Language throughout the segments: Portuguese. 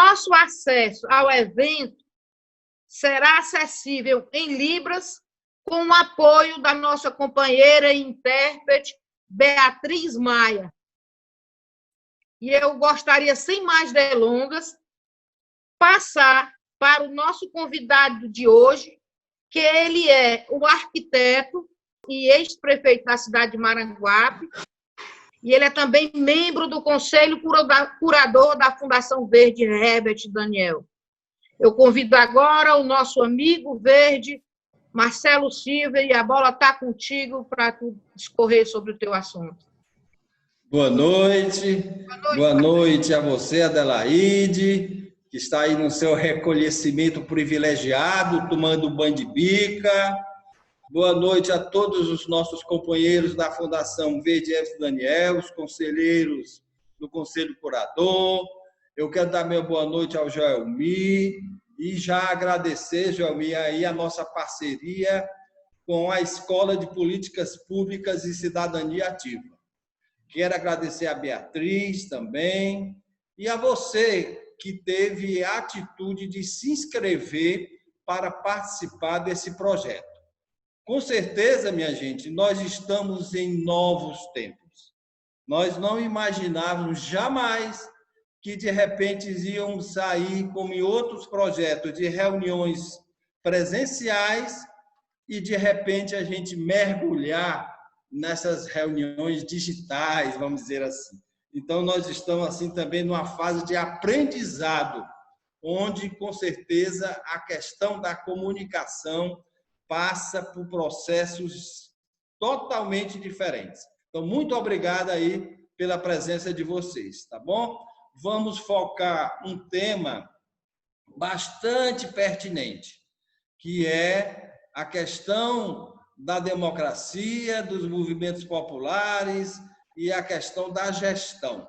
nosso acesso ao evento será acessível em Libras, com o apoio da nossa companheira e intérprete, Beatriz Maia. E eu gostaria, sem mais delongas, passar para o nosso convidado de hoje, que ele é o arquiteto e ex-prefeito da cidade de Maranguape, e ele é também membro do Conselho Curador da Fundação Verde Herbert Daniel. Eu convido agora o nosso amigo verde, Marcelo Silva, e a bola está contigo para tu discorrer sobre o teu assunto. Boa noite. Boa noite a você, Adelaide, que está aí no seu recolhimento privilegiado, tomando banho de bica. Boa noite a todos os nossos companheiros da Fundação Verde Herbert Daniel, os conselheiros do Conselho Curador. Eu quero dar minha boa noite ao Joelmi e já agradecer, Joelmi, aí a nossa parceria com a Escola de Políticas Públicas e Cidadania Ativa. Quero agradecer a Beatriz também e a você que teve a atitude de se inscrever para participar desse projeto. Com certeza, minha gente, nós estamos em novos tempos. Nós não imaginávamos jamais que, de repente, íamos sair, como em outros projetos, de reuniões presenciais e, de repente, a gente mergulhar nessas reuniões digitais, vamos dizer assim. Então, nós estamos, assim, também numa fase de aprendizado, onde, com certeza, a questão da comunicação passa por processos totalmente diferentes. Então, muito obrigado aí pela presença de vocês, tá bom? Vamos focar um tema bastante pertinente, que é a questão da democracia, dos movimentos populares e a questão da gestão.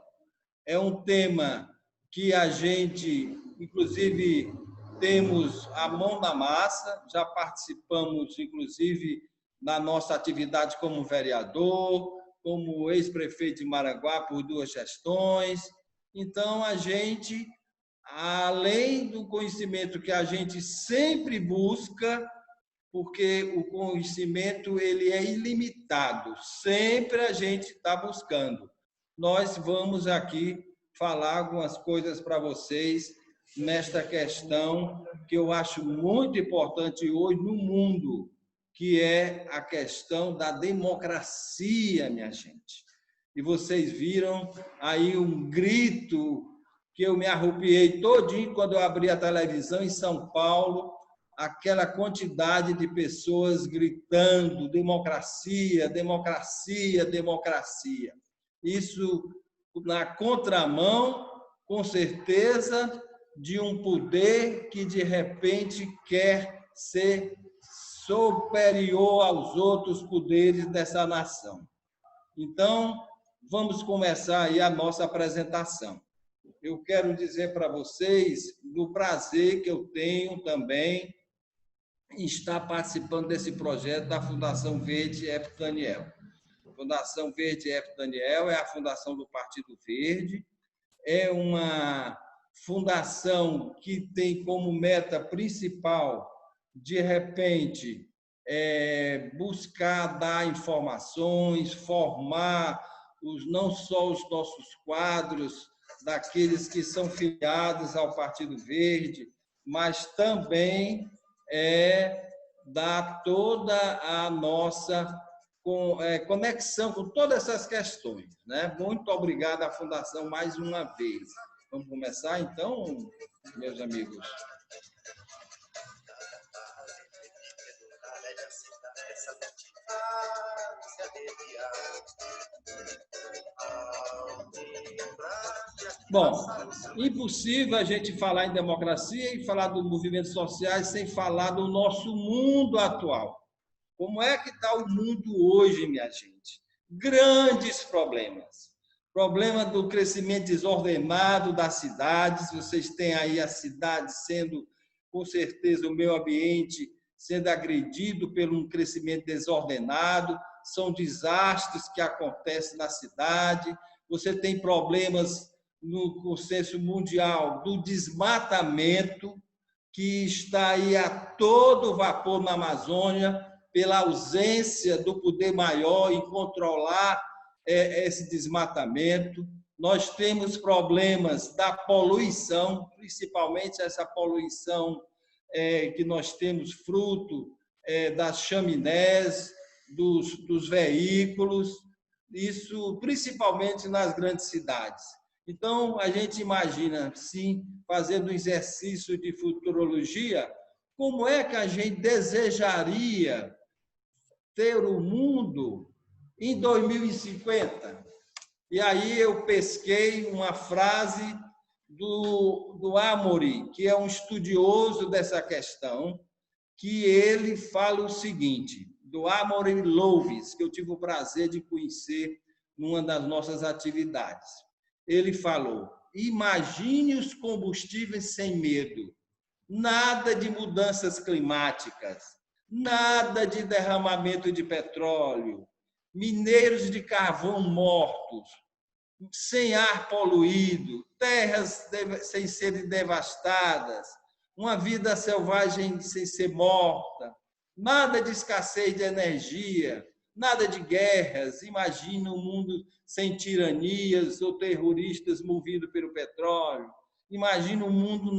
É um tema que a gente, inclusive, temos a mão na massa, já participamos, inclusive, na nossa atividade como vereador, como ex-prefeito de Maranguape por 2 gestões. Então, a gente, além do conhecimento que a gente sempre busca, porque o conhecimento ele é ilimitado, sempre a gente está buscando. Nós vamos aqui falar algumas coisas para vocês nesta questão que eu acho muito importante hoje no mundo, que é a questão da democracia, minha gente. E vocês viram aí um grito que eu me arrupiei todinho quando eu abri a televisão em São Paulo, aquela quantidade de pessoas gritando democracia, democracia, democracia. Isso na contramão, com certeza, de um poder que, de repente, quer ser superior aos outros poderes dessa nação. Então, vamos começar aí a nossa apresentação. Eu quero dizer para vocês do prazer que eu tenho também em estar participando desse projeto da Fundação Verde Herbert Daniel. A Fundação Verde Herbert Daniel é a fundação do Partido Verde, é uma fundação que tem como meta principal, de repente, buscar dar informações, formar não só os nossos quadros, daqueles que são filiados ao Partido Verde, mas também dar toda a nossa conexão com todas essas questões, né? Muito obrigado à Fundação mais uma vez. Vamos começar, então, meus amigos? Bom, impossível a gente falar em democracia e falar dos movimentos sociais sem falar do nosso mundo atual. Como é que está o mundo hoje, minha gente? Grandes problemas. Problema do crescimento desordenado das cidades. Vocês têm aí a cidade sendo, com certeza, o meio ambiente sendo agredido por um crescimento desordenado. São desastres que acontecem na cidade. Você tem problemas no consenso mundial do desmatamento, que está aí a todo vapor na Amazônia, pela ausência do poder maior em controlar esse desmatamento. Nós temos problemas da poluição, principalmente essa poluição que nós temos fruto das chaminés, dos veículos, isso principalmente nas grandes cidades. Então, a gente imagina, sim, fazendo um exercício de futurologia, como é que a gente desejaria ter o mundo em 2050? E aí eu pesquei uma frase do Amory, que é um estudioso dessa questão, que ele fala o seguinte, do Amory Loves, que eu tive o prazer de conhecer numa das nossas atividades. Ele falou: imagine os combustíveis sem medo, nada de mudanças climáticas, nada de derramamento de petróleo, mineiros de carvão mortos, sem ar poluído, terras sem serem devastadas, uma vida selvagem sem ser morta, nada de escassez de energia, nada de guerras. Imagina um mundo sem tiranias ou terroristas movidos pelo petróleo. Imagina um mundo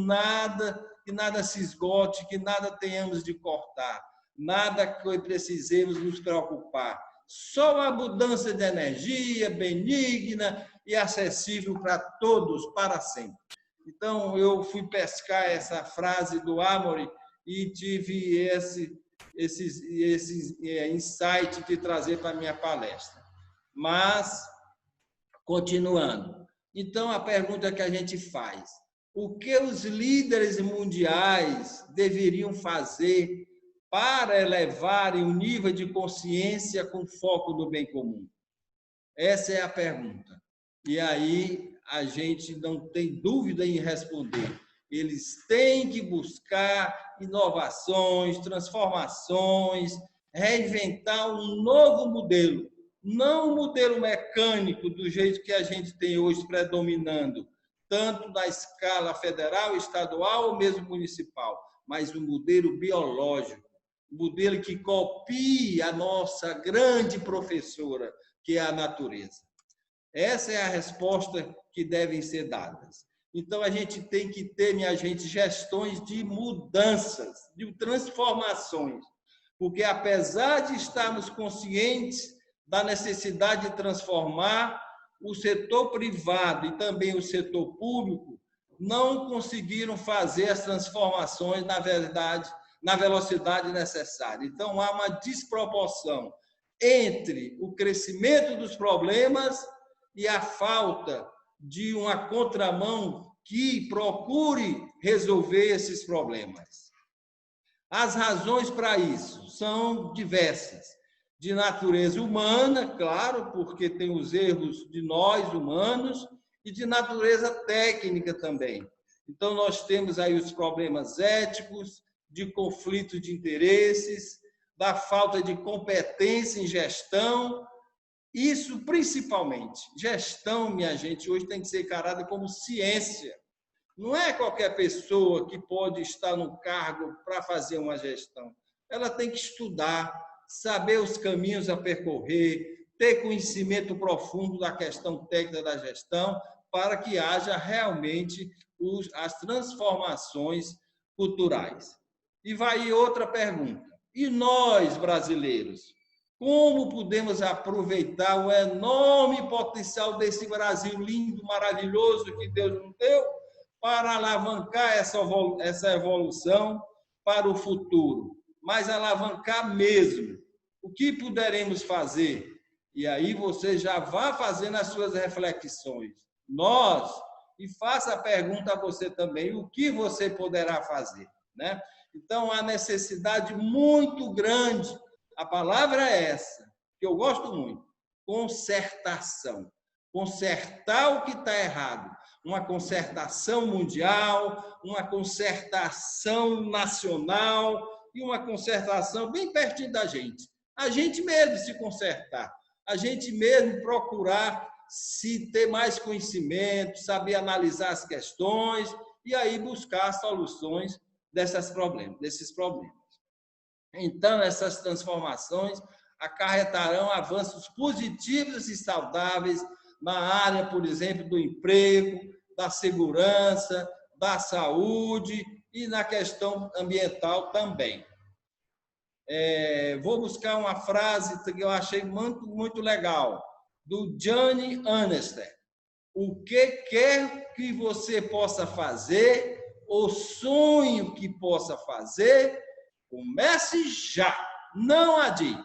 que nada se esgote, que nada tenhamos de cortar, nada que precisemos nos preocupar. Só uma mudança de energia benigna e acessível para todos, para sempre. Então, eu fui pescar essa frase do Amory e tive esse insight de trazer para a minha palestra. Mas, continuando. Então, a pergunta que a gente faz: o que os líderes mundiais deveriam fazer para elevarem o nível de consciência com foco no bem comum? Essa é a pergunta. E aí a gente não tem dúvida em responder. Eles têm que buscar inovações, transformações, reinventar um novo modelo, não um modelo mecânico do jeito que a gente tem hoje predominando, tanto na escala federal, estadual ou mesmo municipal, mas um modelo biológico, um modelo que copie a nossa grande professora, que é a natureza. Essa é a resposta que devem ser dadas. Então, a gente tem que ter, minha gente, gestões de mudanças, de transformações, porque apesar de estarmos conscientes da necessidade de transformar, o setor privado e também o setor público não conseguiram fazer as transformações, na verdade, na velocidade necessária. Então, há uma desproporção entre o crescimento dos problemas e a falta de uma contramão que procure resolver esses problemas. As razões para isso são diversas. De natureza humana, claro, porque tem os erros de nós, humanos, e de natureza técnica também. Então, nós temos aí os problemas éticos, de conflito de interesses, da falta de competência em gestão. Isso, principalmente, gestão, minha gente, hoje tem que ser encarada como ciência. Não é qualquer pessoa que pode estar no cargo para fazer uma gestão. Ela tem que estudar, saber os caminhos a percorrer, ter conhecimento profundo da questão técnica da gestão, para que haja realmente as transformações culturais. E vai outra pergunta. E nós, brasileiros? Como podemos aproveitar o enorme potencial desse Brasil lindo, maravilhoso que Deus nos deu para alavancar essa evolução para o futuro? Mas alavancar mesmo. O que poderemos fazer? E aí você já vá fazendo as suas reflexões. Nós, e faça a pergunta a você também, o que você poderá fazer, né? Então, há necessidade muito grande. A palavra é essa, que eu gosto muito: concertação. Consertar o que está errado. Uma concertação mundial, uma concertação nacional e uma concertação bem pertinho da gente. A gente mesmo se consertar, a gente mesmo procurar se ter mais conhecimento, saber analisar as questões e aí buscar soluções desses problemas. Então, essas transformações acarretarão avanços positivos e saudáveis na área, por exemplo, do emprego, da segurança, da saúde e na questão ambiental também. Vou buscar uma frase que eu achei muito legal, do Gianni Anester. O que quer que você possa fazer, ou sonho que possa fazer, comece já, não adie.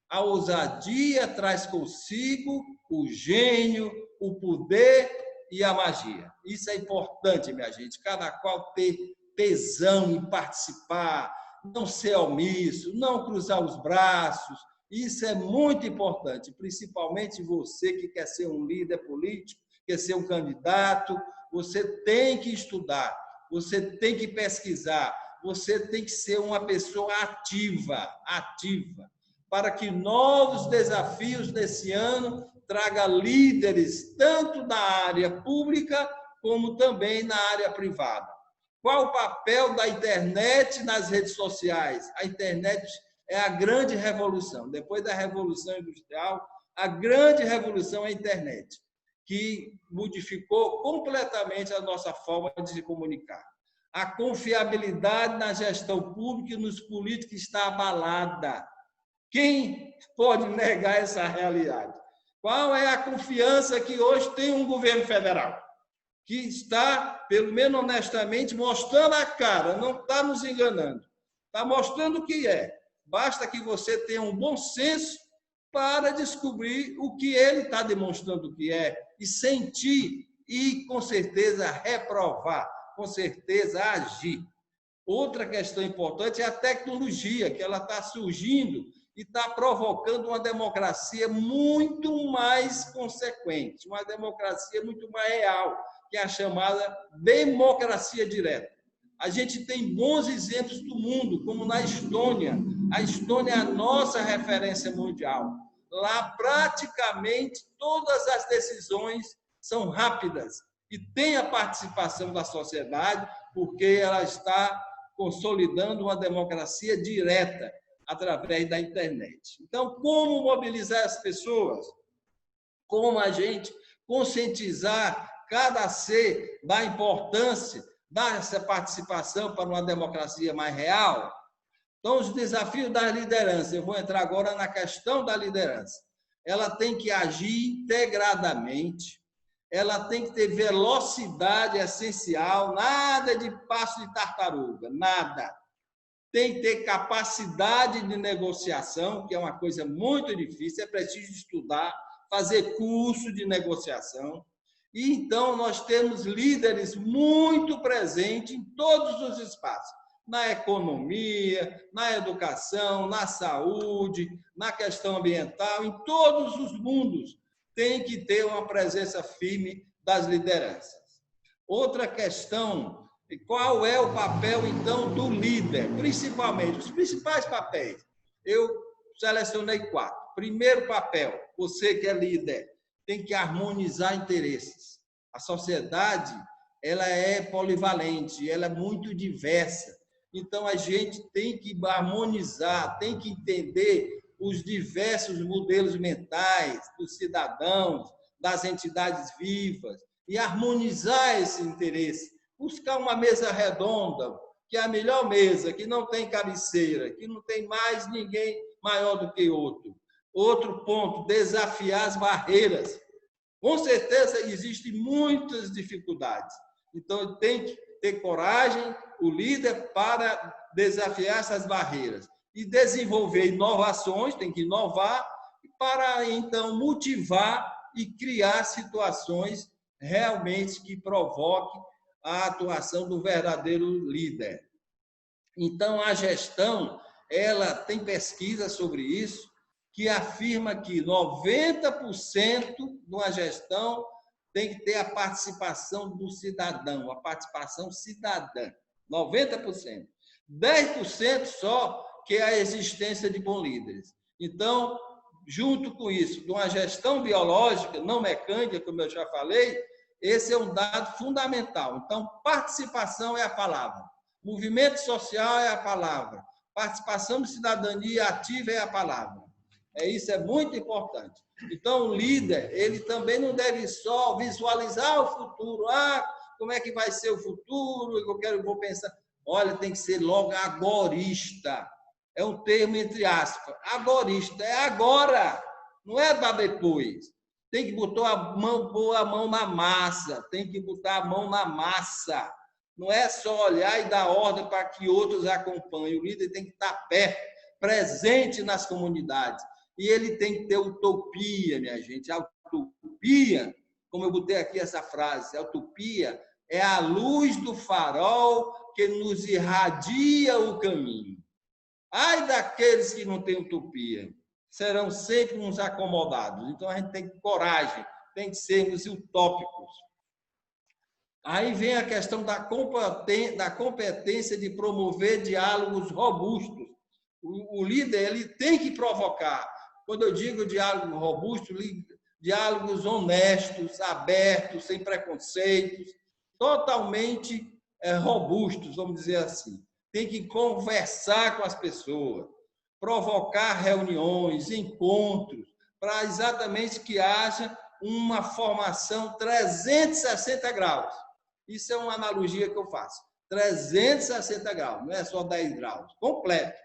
A ousadia traz consigo o gênio, o poder e a magia. Isso é importante, minha gente. Cada qual ter tesão em participar, não ser omisso, não cruzar os braços. Isso é muito importante, principalmente você que quer ser um líder político, quer ser um candidato. Você tem que estudar, você tem que pesquisar, você tem que ser uma pessoa ativa, para que novos desafios desse ano tragam líderes tanto na área pública como também na área privada. Qual o papel da internet nas redes sociais? A internet é a grande revolução. Depois da Revolução Industrial, a grande revolução é a internet, que modificou completamente a nossa forma de se comunicar. A confiabilidade na gestão pública e nos políticos está abalada. Quem pode negar essa realidade? Qual é a confiança que hoje tem um governo federal? Que está, pelo menos honestamente, mostrando a cara, não está nos enganando. Está mostrando o que é. Basta que você tenha um bom senso para descobrir o que ele está demonstrando que é e sentir e, com certeza, reprovar, com certeza, agir. Outra questão importante é a tecnologia, que ela está surgindo e está provocando uma democracia muito mais consequente, uma democracia muito mais real, que é a chamada democracia direta. A gente tem bons exemplos do mundo, como na Estônia. A Estônia é a nossa referência mundial. Lá, praticamente, todas as decisões são rápidas e tem a participação da sociedade, porque ela está consolidando uma democracia direta através da internet. Então, como mobilizar as pessoas? Como a gente conscientizar cada ser da importância dessa participação para uma democracia mais real? Então, os desafios da liderança. Eu vou entrar agora na questão da liderança. Ela tem que agir integradamente, ela tem que ter velocidade essencial, nada de passo de tartaruga, nada. Tem que ter capacidade de negociação, que é uma coisa muito difícil, é preciso estudar, fazer curso de negociação. E então nós temos líderes muito presentes em todos os espaços, na economia, na educação, na saúde, na questão ambiental, em todos os mundos tem que ter uma presença firme das lideranças. Outra questão, qual é o papel, então, do líder? Principalmente, os principais papéis. Eu selecionei 4. Primeiro papel, você que é líder, tem que harmonizar interesses. A sociedade, ela é polivalente, ela é muito diversa. Então, a gente tem que harmonizar, tem que entender os diversos modelos mentais dos cidadãos, das entidades vivas, e harmonizar esse interesse. Buscar uma mesa redonda, que é a melhor mesa, que não tem cabeceira, que não tem mais ninguém maior do que outro. Outro ponto, desafiar as barreiras. Com certeza existem muitas dificuldades. Então, tem que ter coragem, o líder, para desafiar essas barreiras. E desenvolver inovações, tem que inovar, para, então, motivar e criar situações realmente que provoquem a atuação do verdadeiro líder. Então, a gestão, ela tem pesquisa sobre isso, que afirma que 90% de uma gestão tem que ter a participação do cidadão, a participação cidadã, 90%. 10% só que é a existência de bons líderes. Então, junto com isso, de uma gestão biológica, não mecânica, como eu já falei, esse é um dado fundamental. Então, participação é a palavra. Movimento social é a palavra. Participação de cidadania ativa é a palavra. Isso é muito importante. Então, o líder, ele também não deve só visualizar o futuro. Como é que vai ser o futuro? Eu vou pensar. Olha, tem que ser logo agorista. É um termo entre aspas. Agorista é agora, não é para depois. Tem que botar pôr a mão na massa. Tem que botar a mão na massa. Não é só olhar e dar ordem para que outros acompanhem. O líder tem que estar perto, presente nas comunidades. E ele tem que ter utopia, minha gente. A utopia, como eu botei aqui essa frase, a utopia é a luz do farol que nos irradia o caminho. Ai daqueles que não têm utopia, serão sempre uns acomodados. Então, a gente tem que ter coragem, tem que sermos utópicos. Aí vem a questão da competência de promover diálogos robustos. O líder, ele tem que provocar. Quando eu digo diálogo robusto, diálogos honestos, abertos, sem preconceitos, totalmente robustos, vamos dizer assim. Tem que conversar com as pessoas, provocar reuniões, encontros, para exatamente que haja uma formação 360 graus. Isso é uma analogia que eu faço. 360 graus, não é só 10 graus, completo.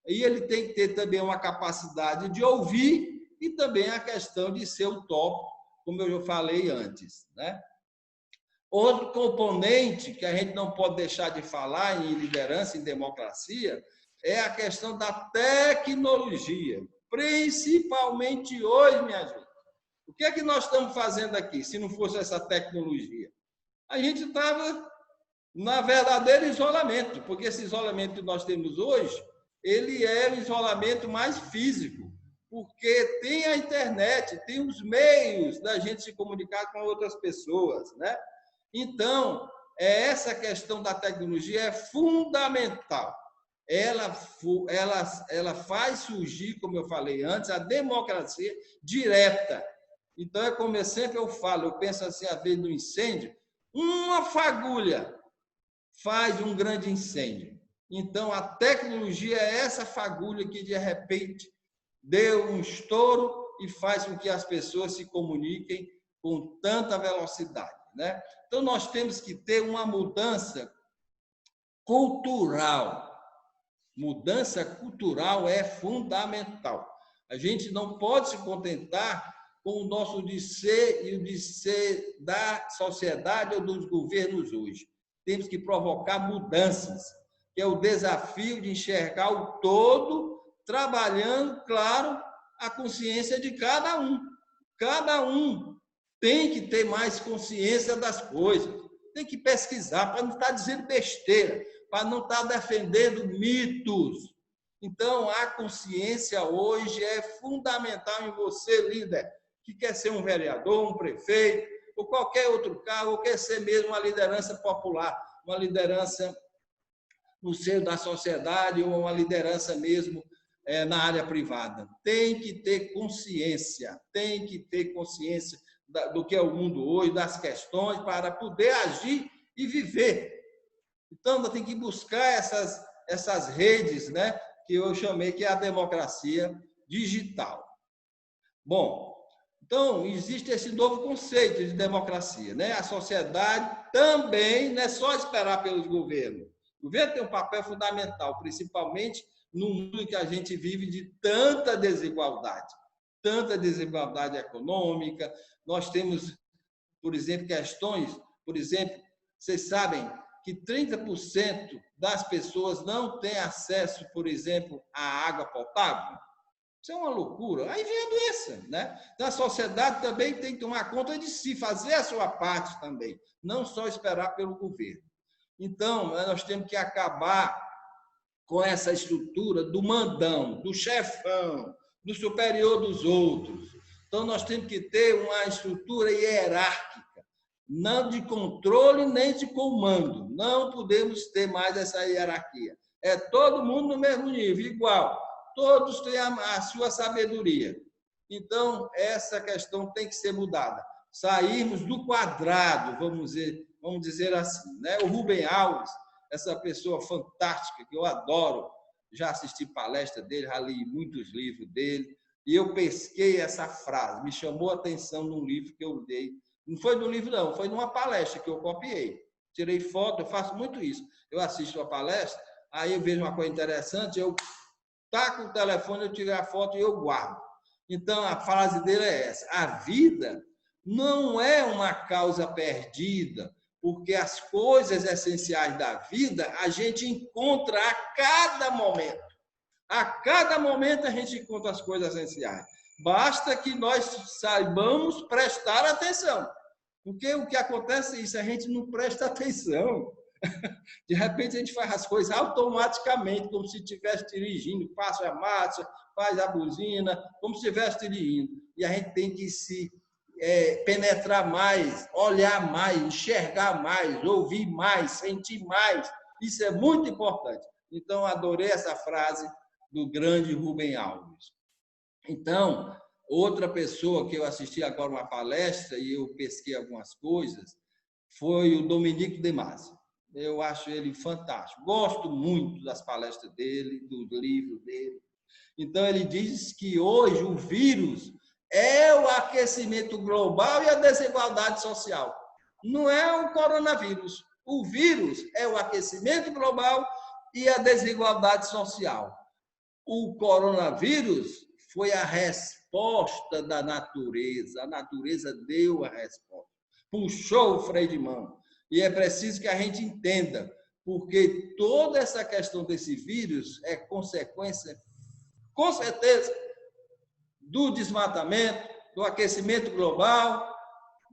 E ele tem que ter também uma capacidade de ouvir e também a questão de ser utópico, como eu já falei antes, né? Outro componente que a gente não pode deixar de falar em liderança, em democracia, é a questão da tecnologia, principalmente hoje, minha gente. O que é que nós estamos fazendo aqui, se não fosse essa tecnologia? A gente estava na verdadeiro isolamento, porque esse isolamento que nós temos hoje, ele é o isolamento mais físico, porque tem a internet, tem os meios da gente se comunicar com outras pessoas, né? Então, essa questão da tecnologia é fundamental. Ela faz surgir, como eu falei antes, a democracia direta. Então, é como sempre eu falo, eu penso assim, às vezes, no incêndio, uma fagulha faz um grande incêndio. Então, a tecnologia é essa fagulha que, de repente, deu um estouro e faz com que as pessoas se comuniquem com tanta velocidade, né? Então, nós temos que ter uma mudança cultural. Mudança cultural é fundamental. A gente não pode se contentar com o nosso de ser e o de ser da sociedade ou dos governos hoje. Temos que provocar mudanças, que é o desafio de enxergar o todo, trabalhando, claro, a consciência de cada um. Cada um tem que ter mais consciência das coisas, tem que pesquisar para não estar dizendo besteira, para não estar defendendo mitos. Então, a consciência hoje é fundamental em você, líder, que quer ser um vereador, um prefeito, ou qualquer outro cargo, ou quer ser mesmo uma liderança popular, uma liderança no seio da sociedade, ou uma liderança mesmo na área privada. Tem que ter consciência do que é o mundo hoje, das questões, para poder agir e viver. Então, nós temos que buscar essas redes, né, que eu chamei que é a democracia digital. Bom, então, existe esse novo conceito de democracia, né? A sociedade também não é só esperar pelos governos. O governo tem um papel fundamental, principalmente no mundo que a gente vive de tanta desigualdade econômica. Nós temos, por exemplo, questões, vocês sabem que 30% das pessoas não têm acesso, por exemplo, à água potável. Isso é uma loucura. Aí vem a doença, né? Então, a sociedade também tem que tomar conta de si, fazer a sua parte também, não só esperar pelo governo. Então, nós temos que acabar com essa estrutura do mandão, do chefão, do superior dos outros. Então, nós temos que ter uma estrutura hierárquica, não de controle nem de comando. Não podemos ter mais essa hierarquia. É todo mundo no mesmo nível, igual. Todos têm a sua sabedoria. Então, essa questão tem que ser mudada. Sairmos do quadrado, vamos dizer assim, né? O Rubem Alves, essa pessoa fantástica que eu adoro, já assisti palestra dele, já li muitos livros dele, e eu pesquei essa frase, me chamou a atenção num livro que eu dei. Não foi no livro, não, foi numa palestra que eu copiei. Tirei foto, eu faço muito isso. Eu assisto a palestra, aí eu vejo uma coisa interessante, eu taco o telefone, eu tiro a foto e eu guardo. Então, a frase dele é essa: a vida não é uma causa perdida, porque as coisas essenciais da vida a gente encontra a cada momento. A cada momento a gente encontra as coisas essenciais. Basta que nós saibamos prestar atenção. Porque o que acontece é isso, a gente não presta atenção. De repente a gente faz as coisas automaticamente, como se estivesse dirigindo, passa a marcha, faz a buzina, como se estivesse dirigindo. E a gente tem que se penetrar mais, olhar mais, enxergar mais, ouvir mais, sentir mais. Isso é muito importante. Então, adorei essa frase do grande Rubem Alves. Então, outra pessoa que eu assisti agora uma palestra e eu pesquei algumas coisas foi o Dominique de Masi. Eu acho ele fantástico. Gosto muito das palestras dele, dos livros dele. Então, ele diz que hoje o vírus é o aquecimento global e a desigualdade social. Não é o coronavírus. O vírus é o aquecimento global e a desigualdade social. O coronavírus foi a resposta da natureza. A natureza deu a resposta. Puxou o freio de mão. E é preciso que a gente entenda, porque toda essa questão desse vírus é consequência, com certeza, do desmatamento, do aquecimento global,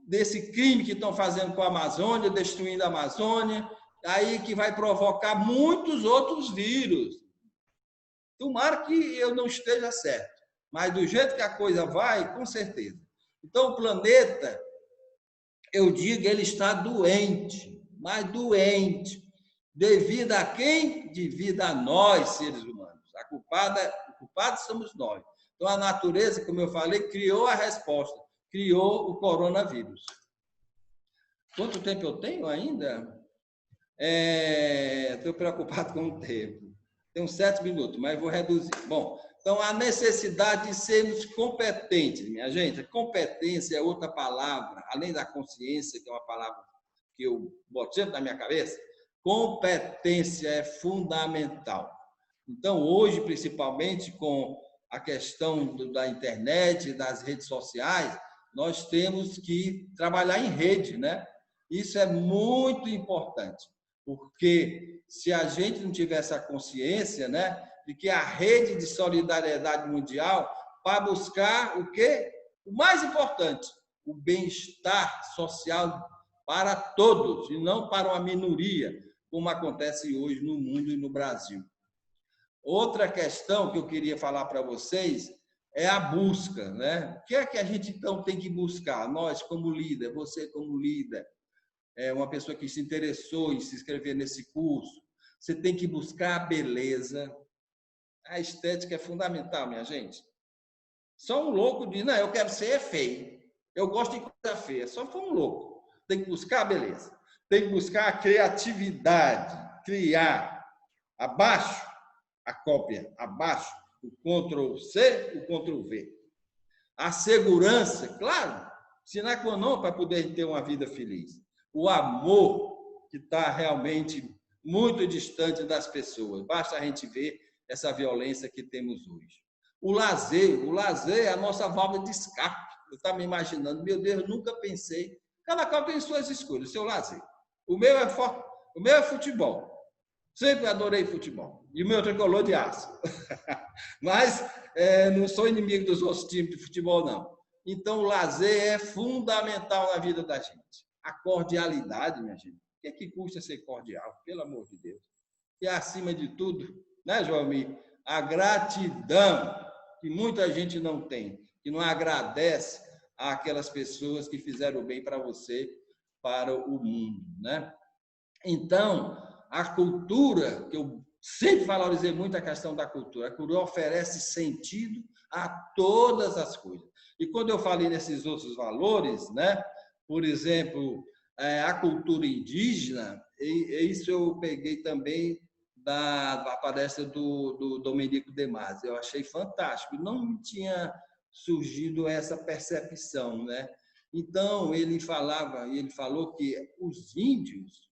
desse crime que estão fazendo com a Amazônia, destruindo a Amazônia, aí que vai provocar muitos outros vírus. Tomara que eu não esteja certo, mas do jeito que a coisa vai, com certeza. Então, o planeta, eu digo, ele está doente, mas doente. Devido a quem? Devido a nós, seres humanos. O culpado somos nós. Então, a natureza, como eu falei, criou a resposta, criou o coronavírus. Quanto tempo eu tenho ainda? Estou preocupado com o tempo. Tenho 7 minutos, mas vou reduzir. Bom, então, a necessidade de sermos competentes, minha gente. Competência é outra palavra, além da consciência, que é uma palavra que eu boto sempre na minha cabeça. Competência é fundamental. Então, hoje, principalmente com a questão da internet, das redes sociais, nós temos que trabalhar em rede, né? Isso é muito importante, porque se a gente não tiver essa consciência, né, de que a rede de solidariedade mundial para buscar o quê? O mais importante, o bem-estar social para todos e não para uma minoria, como acontece hoje no mundo e no Brasil. Outra questão que eu queria falar para vocês é a busca, né? O que é que a gente então tem que buscar? Nós como líder, você como líder, uma pessoa que se interessou em se inscrever nesse curso, você tem que buscar a beleza. A estética é fundamental, minha gente. Só um louco diz, não, eu quero ser feio. Eu gosto de coisa feia. Só foi um louco. Tem que buscar a beleza. Tem que buscar a criatividade. Criar. Abaixo, a cópia. Abaixo, o Ctrl+C, o Ctrl+V. A segurança, claro, sine qua non para poder ter uma vida feliz. O amor, que está realmente muito distante das pessoas. Basta a gente ver essa violência que temos hoje. O lazer é a nossa válvula de escape. Eu estava me imaginando, meu Deus, nunca pensei. Cada qual tem suas escolhas, seu lazer. O meu é futebol. Sempre adorei futebol. E o meu tricolor de aço. Mas não sou inimigo dos outros times de futebol, não. Então, o lazer é fundamental na vida da gente. A cordialidade, minha gente. O que custa ser cordial? Pelo amor de Deus. E, acima de tudo, né, Joelmir? A gratidão, que muita gente não tem, que não agradece àquelas pessoas que fizeram o bem para você, para o mundo, né? Então, a cultura, que eu Sempre valorizei muito a questão da cultura. A cultura oferece sentido a todas as coisas. E quando eu falei nesses outros valores, né? Por exemplo, a cultura indígena, isso eu peguei também da palestra do Domenico De Masi. Eu achei fantástico. Não tinha surgido essa percepção, né? Então, ele falou que os índios,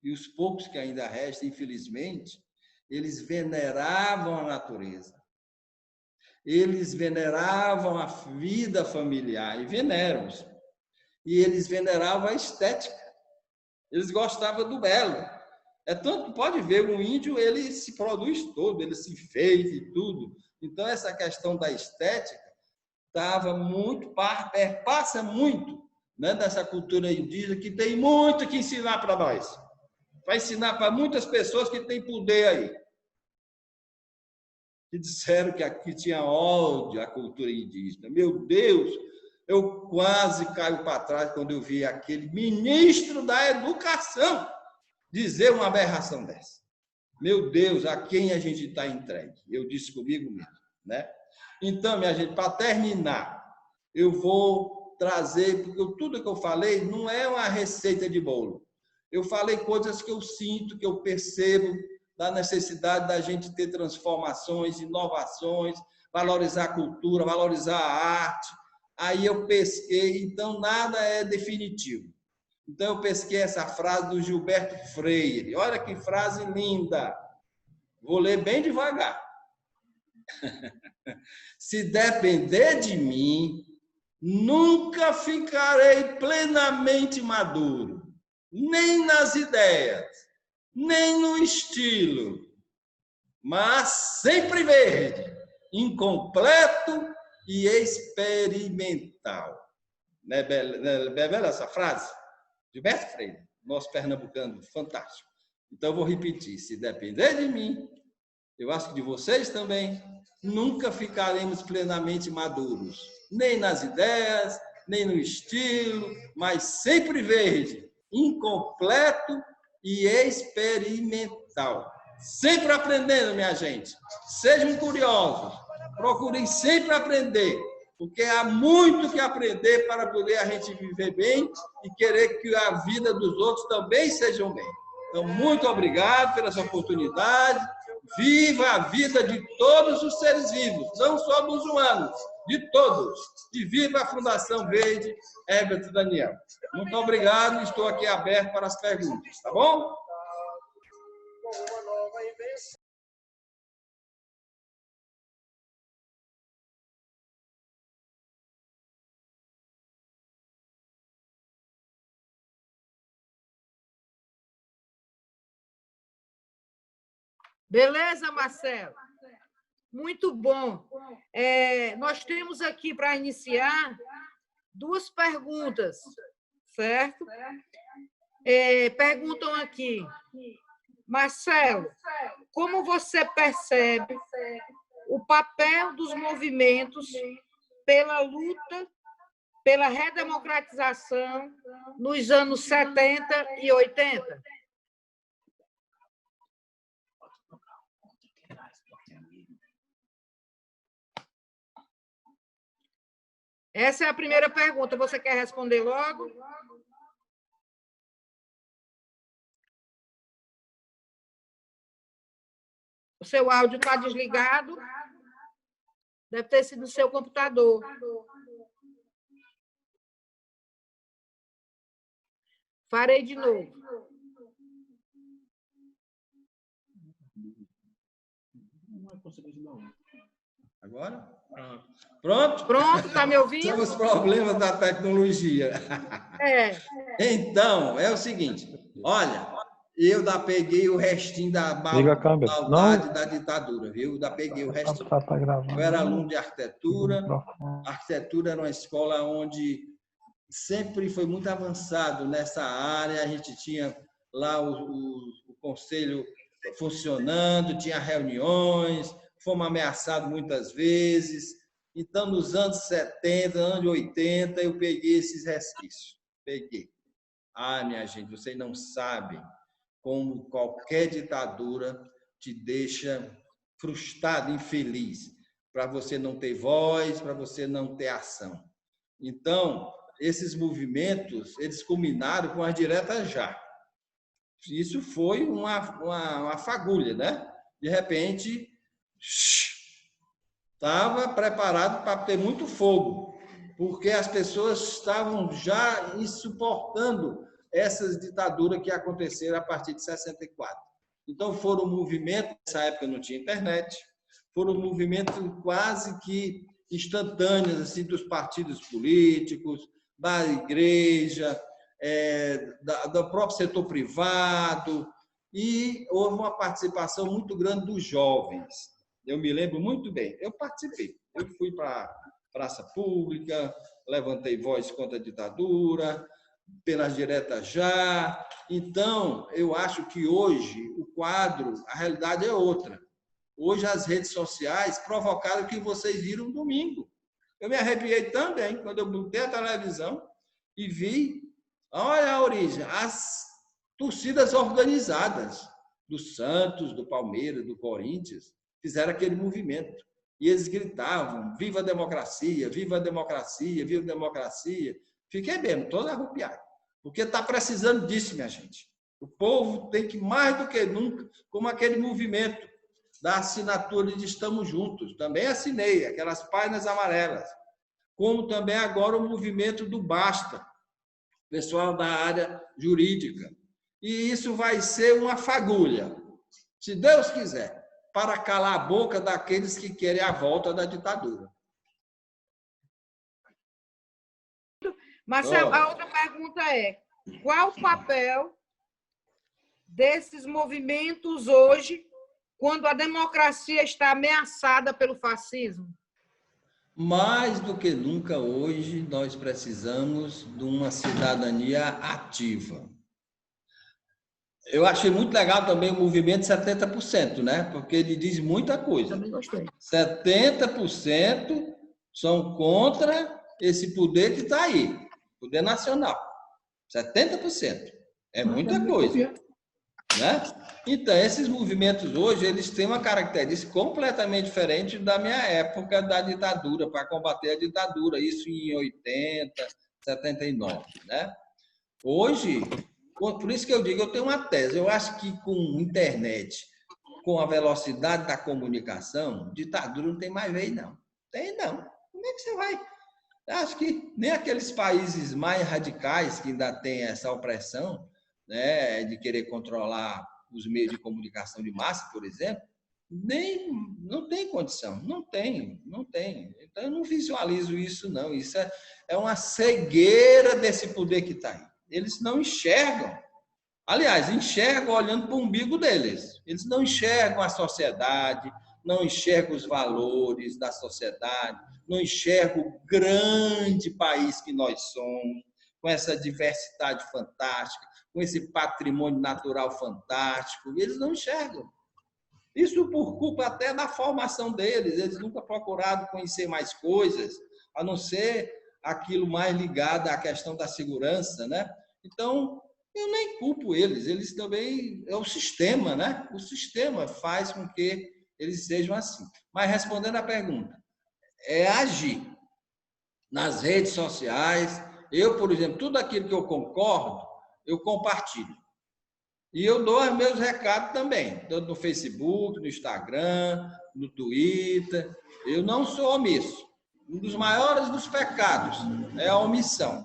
e os poucos que ainda restam, infelizmente, eles veneravam a natureza. Eles veneravam a vida familiar, e veneram. E eles veneravam a estética. Eles gostavam do belo. É tanto que pode ver, um índio, ele se produz todo, ele se fez e tudo. Então, essa questão da estética estava muito, passa muito, né, dessa cultura indígena, que tem muito que ensinar para nós. Vai ensinar para muitas pessoas que têm poder aí. Que disseram que aqui tinha ódio à cultura indígena. Meu Deus, eu quase caio para trás quando eu vi aquele ministro da Educação dizer uma aberração dessa. Meu Deus, a quem a gente está entregue? Eu disse comigo mesmo, né? Então, minha gente, para terminar, eu vou trazer, porque tudo que eu falei não é uma receita de bolo. Eu falei coisas que eu sinto, que eu percebo, da necessidade da gente ter transformações, inovações, valorizar a cultura, valorizar a arte. Aí eu pesquei, então nada é definitivo. Então eu pesquei essa frase do Gilberto Freire. Olha que frase linda. Vou ler bem devagar. Se depender de mim, nunca ficarei plenamente maduro, nem nas ideias, nem no estilo, mas sempre verde, incompleto e experimental. Não é bela essa frase? Gilberto Freire, nosso pernambucano fantástico. Então, eu vou repetir. Se depender de mim, eu acho que de vocês também, nunca ficaremos plenamente maduros, nem nas ideias, nem no estilo, mas sempre verde, incompleto e experimental. Sempre aprendendo, minha gente. Sejam curiosos. Procurem sempre aprender, porque há muito que aprender para poder a gente viver bem e querer que a vida dos outros também sejam bem. Então, muito obrigado pela essa oportunidade. Viva a vida de todos os seres vivos, não só dos humanos, de todos. E viva a Fundação Verde Herbert Daniel. Muito obrigado, estou aqui aberto para as perguntas, tá bom? Beleza, Marcelo? Muito bom. Nós temos aqui, para iniciar, duas perguntas, certo? Perguntam aqui, Marcelo, como você percebe o papel dos movimentos pela luta pela redemocratização nos anos 70 e 80? Essa é a primeira pergunta. Você quer responder logo? O seu áudio está desligado. Deve ter sido o seu computador. Farei de novo. Agora? Pronto? Pronto, está me ouvindo? São os problemas da tecnologia. Então, é o seguinte, olha, eu da peguei o restinho da maldade da ditadura, viu? Eu da peguei o restinho. Eu era aluno de arquitetura. A arquitetura era uma escola onde sempre foi muito avançado nessa área. A gente tinha lá o conselho funcionando, tinha reuniões, fomos ameaçados muitas vezes. Então, nos anos 70, anos 80, eu peguei esses resquícios. Peguei. Ah, minha gente, vocês não sabem como qualquer ditadura, te deixa frustrado, infeliz, para você não ter voz, para você não ter ação. Então, esses movimentos, eles culminaram com as diretas já. Isso foi uma fagulha, né? De repente, estava preparado para ter muito fogo, porque as pessoas estavam já insuportando essas ditaduras que aconteceram a partir de 64. Então, foram movimentos, nessa época não tinha internet, foram movimentos quase que instantâneos assim, dos partidos políticos, da igreja, do próprio setor privado, e houve uma participação muito grande dos jovens. Eu me lembro muito bem, eu participei, eu fui para a praça pública, levantei voz contra a ditadura, pelas diretas já. Então, eu acho que hoje o quadro, a realidade é outra. Hoje as redes sociais provocaram o que vocês viram no domingo. Eu me arrepiei também quando eu botei a televisão e vi, olha a origem, as torcidas organizadas do Santos, do Palmeiras, do Corinthians, fizeram aquele movimento. E eles gritavam, viva a democracia, viva a democracia, viva a democracia. Fiquei mesmo, todo arrupiado, porque está precisando disso, minha gente. O povo tem que, mais do que nunca, como aquele movimento da assinatura de Estamos Juntos, também assinei, aquelas páginas amarelas, como também agora o movimento do Basta, pessoal da área jurídica. E isso vai ser uma fagulha, se Deus quiser, para calar a boca daqueles que querem a volta da ditadura. Marcelo, a outra pergunta é: qual o papel desses movimentos hoje, quando a democracia está ameaçada pelo fascismo? Mais do que nunca hoje, nós precisamos de uma cidadania ativa. Eu achei muito legal também o movimento 70%, né? Porque ele diz muita coisa. Também gostei. 70% são contra esse poder que está aí, poder nacional. 70%. É muita coisa. Né? Então, esses movimentos hoje, eles têm uma característica completamente diferente da minha época da ditadura, para combater a ditadura, isso em 80, 79, né? Hoje, por isso que eu digo, eu tenho uma tese, eu acho que com internet, com a velocidade da comunicação, ditadura não tem mais vez, não. Tem, não. Como é que você vai? Eu acho que nem aqueles países mais radicais que ainda têm essa opressão, né, de querer controlar os meios de comunicação de massa, por exemplo, não tem condição, não tem. Então, eu não visualizo isso, não. Isso é uma cegueira desse poder que está aí. Eles não enxergam. Aliás, enxergam olhando para o umbigo deles. Eles não enxergam a sociedade, não enxergam os valores da sociedade, não enxergam o grande país que nós somos, com essa diversidade fantástica, com esse patrimônio natural fantástico. Eles não enxergam. Isso por culpa até da formação deles. Eles nunca procuraram conhecer mais coisas, a não ser aquilo mais ligado à questão da segurança, né? Então, eu nem culpo eles. Eles também... É o sistema, né? O sistema faz com que eles sejam assim. Mas, respondendo à pergunta, é agir nas redes sociais. Eu, por exemplo, tudo aquilo que eu concordo, eu compartilho. E eu dou os meus recados também, tanto no Facebook, no Instagram, no Twitter. Eu não sou omisso. Um dos maiores dos pecados é a omissão.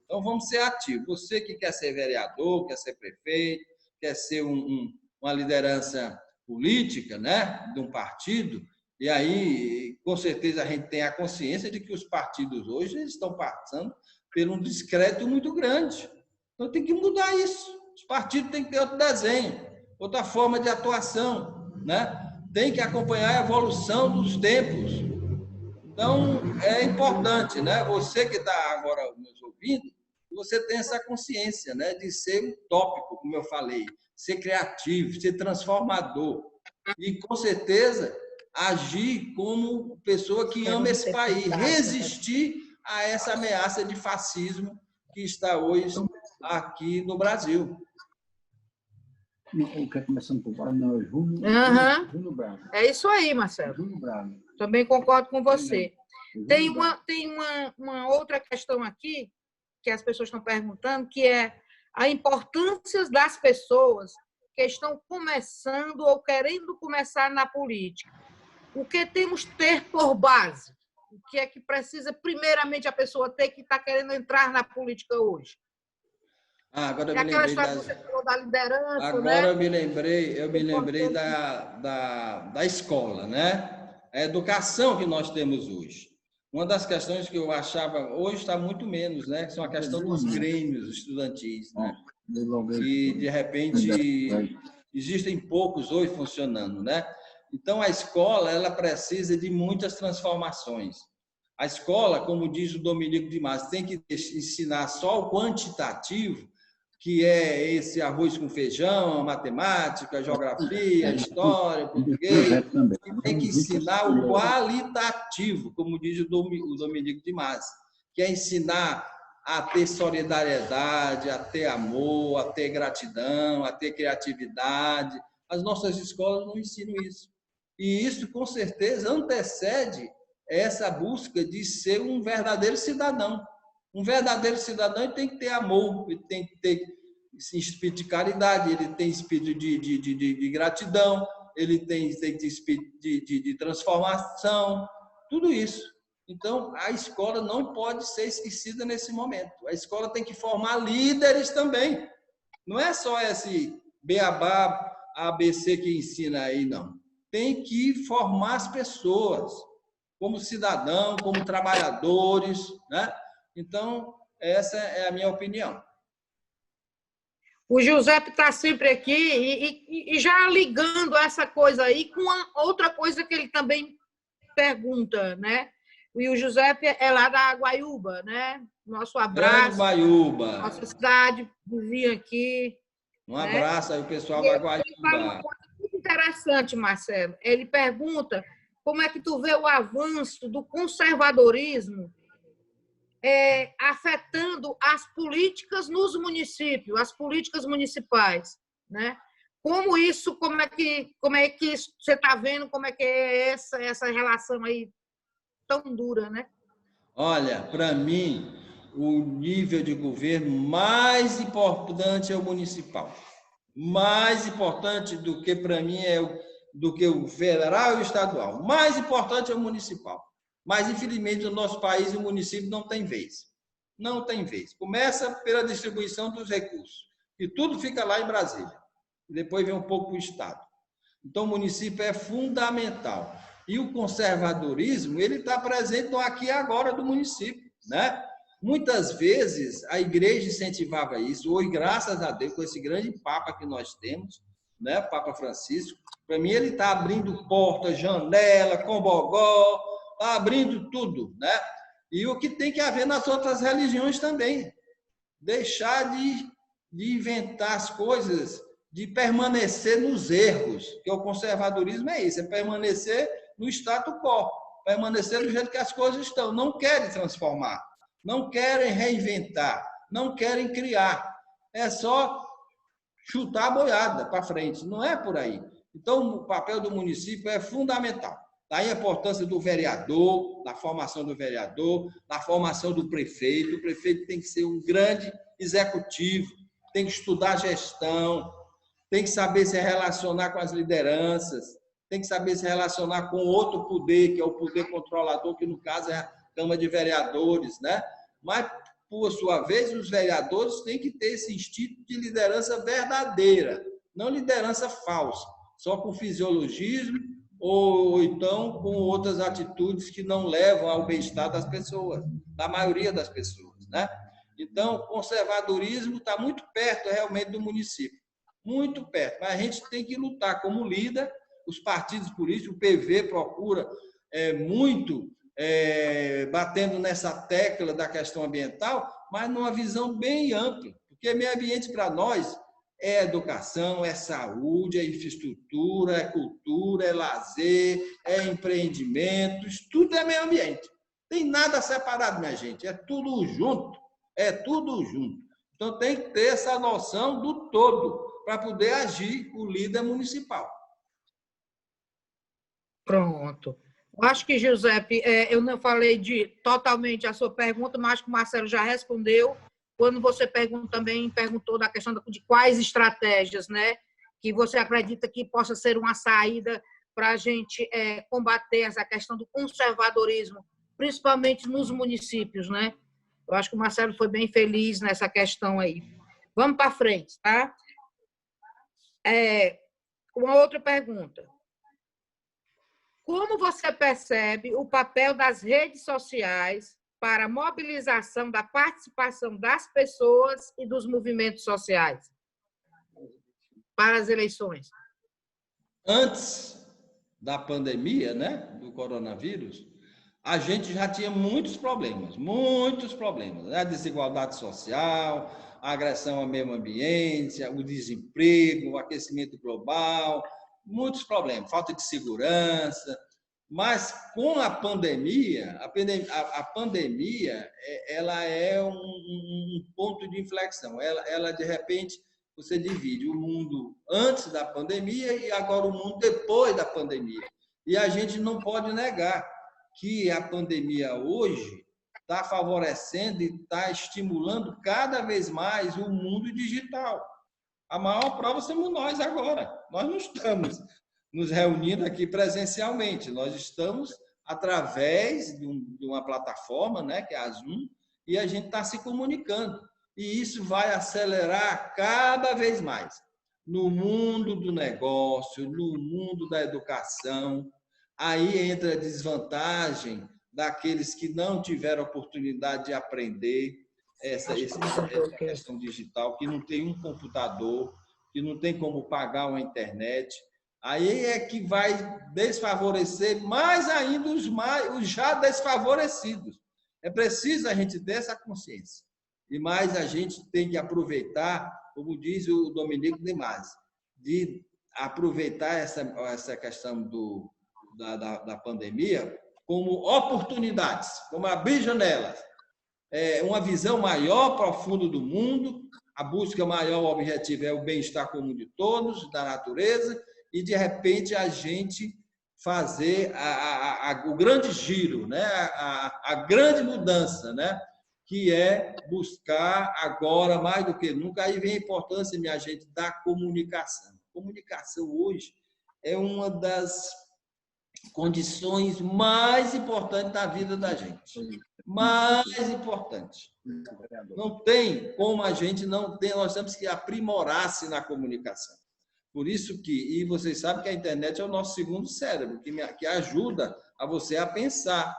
Então, vamos ser ativos. Você que quer ser vereador, quer ser prefeito, quer ser uma liderança política, né, de um partido, e aí, com certeza, a gente tem a consciência de que os partidos hoje estão passando por um descrédito muito grande. Então, tem que mudar isso. Os partidos têm que ter outro desenho, outra forma de atuação, né? Tem que acompanhar a evolução dos tempos. Então, é importante, né? Você que está agora nos ouvindo, você tem essa consciência, né? De ser utópico, como eu falei, ser criativo, ser transformador. E, com certeza, agir como pessoa que ama esse país, resistir a essa ameaça de fascismo que está hoje aqui no Brasil. Não, quer começando por baixo? Não, é Júnior, Júnior Braga. É isso aí, Marcelo. Júnior Braga. Também concordo com você. Tem uma outra questão aqui que as pessoas estão perguntando, que é a importância das pessoas que estão começando ou querendo começar na política. O que temos que ter por base? O que é que precisa, primeiramente, a pessoa ter que está querendo entrar na política hoje? Agora eu me aquela lembrei história que você falou da liderança, agora, né? eu me lembrei da escola, né? A educação que nós temos hoje. Uma das questões que eu achava, hoje está muito menos, né? São a questão dos grêmios estudantis, né? Que, de repente, existem poucos hoje funcionando, né? Então, a escola, ela precisa de muitas transformações. A escola, como diz o Dominico de Massa, tem que ensinar só o quantitativo, que é esse arroz com feijão, matemática, geografia, história, português, e tem que ensinar o qualitativo, como diz o Dominico de Massa, que é ensinar a ter solidariedade, a ter amor, a ter gratidão, a ter criatividade. As nossas escolas não ensinam isso. E isso, com certeza, antecede essa busca de ser um verdadeiro cidadão. Um verdadeiro cidadão tem que ter amor, ele tem que ter espírito de caridade, ele tem espírito de gratidão, ele tem espírito de transformação, tudo isso. Então, a escola não pode ser esquecida nesse momento. A escola tem que formar líderes também. Não é só esse beabá, ABC que ensina aí, não. Tem que formar as pessoas como cidadão, como trabalhadores, né? Então, essa é a minha opinião. O Giuseppe está sempre aqui e já ligando essa coisa aí com outra coisa que ele também pergunta, né? E o Giuseppe é lá da Guaiúba, né? Nosso abraço. Guaiúba. Nossa cidade, vizinha aqui. Um abraço aí, o pessoal da Guaiúba. Ele fala uma coisa muito interessante, Marcelo. Ele pergunta como é que tu vê o avanço do conservadorismo afetando as políticas nos municípios, as políticas municipais, né? Como é que você está vendo, como é que é essa relação aí tão dura, né? Olha, para mim, o nível de governo mais importante é o municipal. Mais importante do que, para mim, do que o federal e o estadual. Mais importante é o municipal. Mas, infelizmente, no nosso país, o município não tem vez. Não tem vez. Começa pela distribuição dos recursos. E tudo fica lá em Brasília. Depois vem um pouco para o Estado. Então, o município é fundamental. E o conservadorismo, ele está presente no aqui e agora do município, né? Muitas vezes, a igreja incentivava isso. Hoje, graças a Deus, com esse grande Papa que nós temos, né? Papa Francisco, para mim, ele está abrindo porta, janela, combogó, está abrindo tudo, né? E o que tem que haver nas outras religiões também. Deixar de inventar as coisas, de permanecer nos erros, que o conservadorismo é isso, é permanecer no status quo, permanecer do jeito que as coisas estão. Não querem transformar, não querem reinventar, não querem criar. É só chutar a boiada para frente, não é por aí. Então, o papel do município é fundamental. Daí a importância do vereador, da formação do vereador, da formação do prefeito. O prefeito tem que ser um grande executivo, tem que estudar gestão, tem que saber se relacionar com as lideranças, tem que saber se relacionar com outro poder, que é o poder controlador, que no caso é a Câmara de Vereadores, né? Mas, por sua vez, os vereadores têm que ter esse instinto de liderança verdadeira, não liderança falsa, só com fisiologismo ou então com outras atitudes que não levam ao bem-estar das pessoas, da maioria das pessoas, né? Então, o conservadorismo está muito perto realmente do município, muito perto, mas a gente tem que lutar como líder, os partidos políticos, o PV procura muito batendo nessa tecla da questão ambiental, mas numa visão bem ampla, porque meio ambiente para nós é educação, é saúde, é infraestrutura, é cultura, é lazer, é empreendimentos, tudo é meio ambiente. Tem nada separado, minha gente, é tudo junto, é tudo junto. Então tem que ter essa noção do todo, para poder agir o líder municipal. Pronto. Eu acho que, Giuseppe, eu não falei totalmente a sua pergunta, mas acho que o Marcelo já respondeu. Quando você perguntou da questão de quais estratégias, né, que você acredita que possa ser uma saída para a gente combater essa questão do conservadorismo, principalmente nos municípios, né? Eu acho que o Marcelo foi bem feliz nessa questão aí. Vamos para frente, tá? Uma outra pergunta. Como você percebe o papel das redes sociais para a mobilização da participação das pessoas e dos movimentos sociais para as eleições? Antes da pandemia, né, do coronavírus, a gente já tinha muitos problemas, né? A desigualdade social, a agressão ao meio ambiente, o desemprego, o aquecimento global, muitos problemas, falta de segurança. Mas com a pandemia, a pandemia ela é um ponto de inflexão. Ela, de repente, você divide o mundo antes da pandemia e agora o mundo depois da pandemia. E a gente não pode negar que a pandemia hoje está favorecendo e está estimulando cada vez mais o mundo digital. A maior prova somos nós agora. Nós não estamos nos reunindo aqui presencialmente, nós estamos através de uma plataforma, né, que é a Zoom, e a gente está se comunicando. E isso vai acelerar cada vez mais no mundo do negócio, no mundo da educação. Aí entra a desvantagem daqueles que não tiveram oportunidade de aprender essa questão digital, que não tem um computador, que não tem como pagar uma internet. Aí é que vai desfavorecer mais ainda os já desfavorecidos. É preciso a gente ter essa consciência. E mais a gente tem que aproveitar, como diz o Dominico de Masi, de aproveitar essa questão da pandemia como oportunidades, como abrir janelas. Uma visão maior, profunda do mundo, a busca maior, o objetivo é o bem-estar comum de todos, da natureza, e, de repente, a gente fazer o grande giro, né? a grande mudança, né? Que é buscar agora, mais do que nunca, aí vem a importância, minha gente, da comunicação. Comunicação hoje é uma das condições mais importantes da vida da gente. Mais importante. Não tem como a gente não ter, nós temos que aprimorar-se na comunicação. Por isso que, e vocês sabem que a internet é o nosso segundo cérebro, que ajuda a você a pensar,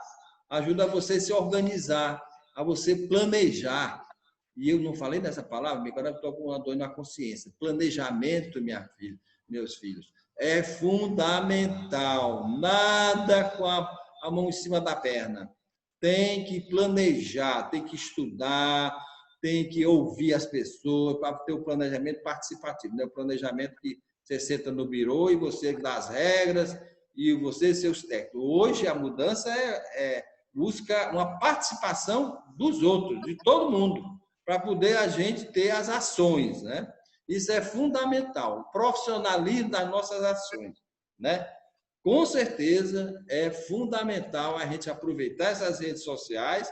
ajuda a você se organizar, a você planejar. E eu não falei dessa palavra, agora estou com uma dor na consciência. Planejamento, meus filhos, é fundamental. Nada com a mão em cima da perna. Tem que planejar, tem que estudar, tem que ouvir as pessoas para ter o planejamento participativo, né? O planejamento que você senta no birô e você dá as regras e você e seus técnicos. Hoje a mudança busca uma participação dos outros, de todo mundo, para poder a gente ter as ações, né? Isso é fundamental, o profissionalismo das nossas ações, né? Com certeza é fundamental a gente aproveitar essas redes sociais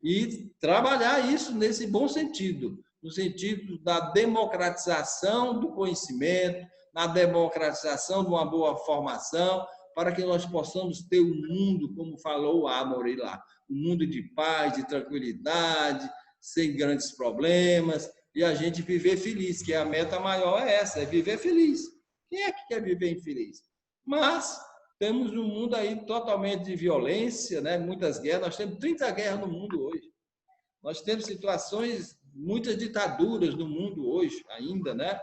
e trabalhar isso nesse bom sentido, no sentido da democratização do conhecimento, na democratização de uma boa formação, para que nós possamos ter um mundo, como falou o Amory lá, um mundo de paz, de tranquilidade, sem grandes problemas, e a gente viver feliz, que a meta maior é essa, é viver feliz. Quem é que quer viver infeliz? Mas temos um mundo aí totalmente de violência, né? Muitas guerras, nós temos 30 guerras no mundo hoje. Nós temos situações, muitas ditaduras no mundo hoje ainda, né?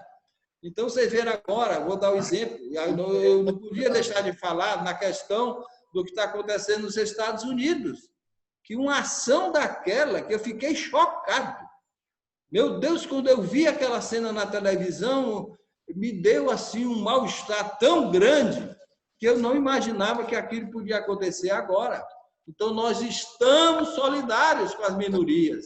Então, vocês verem agora, vou dar um exemplo, eu não podia deixar de falar na questão do que está acontecendo nos Estados Unidos, que uma ação daquela que eu fiquei chocado. Meu Deus, quando eu vi aquela cena na televisão, me deu assim um mal-estar tão grande que eu não imaginava que aquilo podia acontecer agora. Então, nós estamos solidários com as minorias,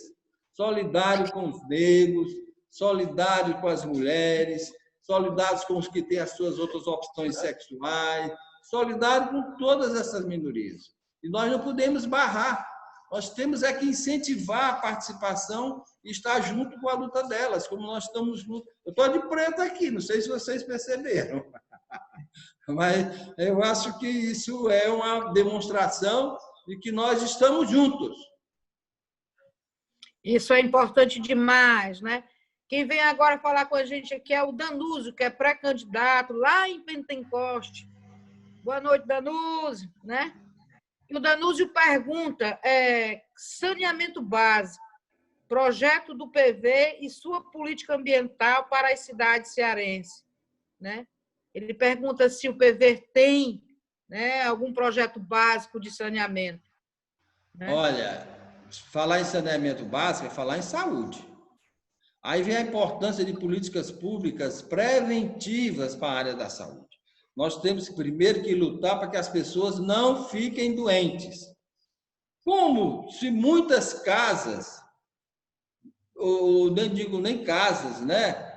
solidários com os negros, solidários com as mulheres, solidários com os que têm as suas outras opções sexuais, solidários com todas essas minorias. E nós não podemos barrar, nós temos é que incentivar a participação e estar junto com a luta delas, como nós estamos juntos. Eu estou de preto aqui, não sei se vocês perceberam, mas eu acho que isso é uma demonstração de que nós estamos juntos. Isso é importante demais, né? Quem vem agora falar com a gente aqui é o Danúzio, que é pré-candidato lá em Pentecoste. Boa noite, Danúzio, né? E o Danúzio pergunta, saneamento básico, projeto do PV e sua política ambiental para as cidades cearenses, né? Ele pergunta se o PV tem, né, algum projeto básico de saneamento. Né? Olha, falar em saneamento básico é falar em saúde. Aí vem a importância de políticas públicas preventivas para a área da saúde. Nós temos primeiro que lutar para que as pessoas não fiquem doentes. Como se muitas casas, ou nem digo nem casas, né?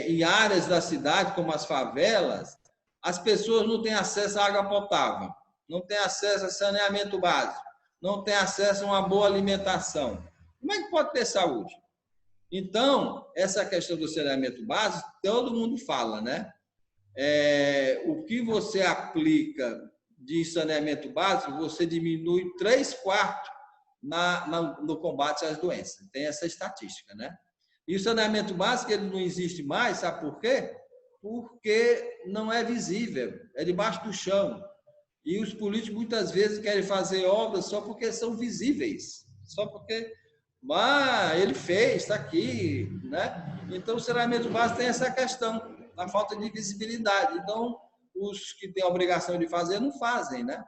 Em áreas da cidade, como as favelas, as pessoas não têm acesso à água potável, não têm acesso a saneamento básico, não têm acesso a uma boa alimentação. Como é que pode ter saúde? Então, essa questão do saneamento básico, todo mundo fala, né? O que você aplica de saneamento básico, você diminui 3/4 no combate às doenças. Tem essa estatística, né? E o saneamento básico ele não existe mais, sabe por quê? Porque não é visível, é debaixo do chão. E os políticos muitas vezes querem fazer obras só porque são visíveis, só porque ele fez, está aqui, né? Então o saneamento básico tem essa questão, a falta de visibilidade. Então, os que têm a obrigação de fazer não fazem, né?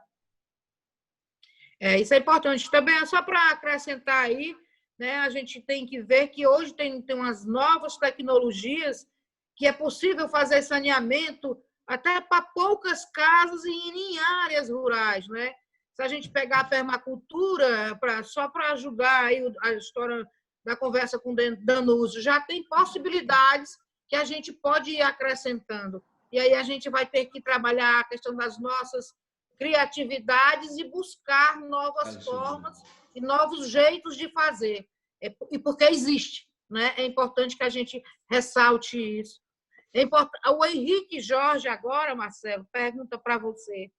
Isso é importante. Também, só para acrescentar aí, né, a gente tem que ver que hoje tem umas novas tecnologias que é possível fazer saneamento até para poucas casas e em áreas rurais, né? Se a gente pegar a permacultura, só para ajudar aí a história da conversa com o Danúzio, já tem possibilidades que a gente pode ir acrescentando. E aí a gente vai ter que trabalhar a questão das nossas criatividades e buscar novas formas e novos jeitos de fazer. E porque existe, né? É importante que a gente ressalte isso. O Henrique Jorge agora, Marcelo, pergunta para você.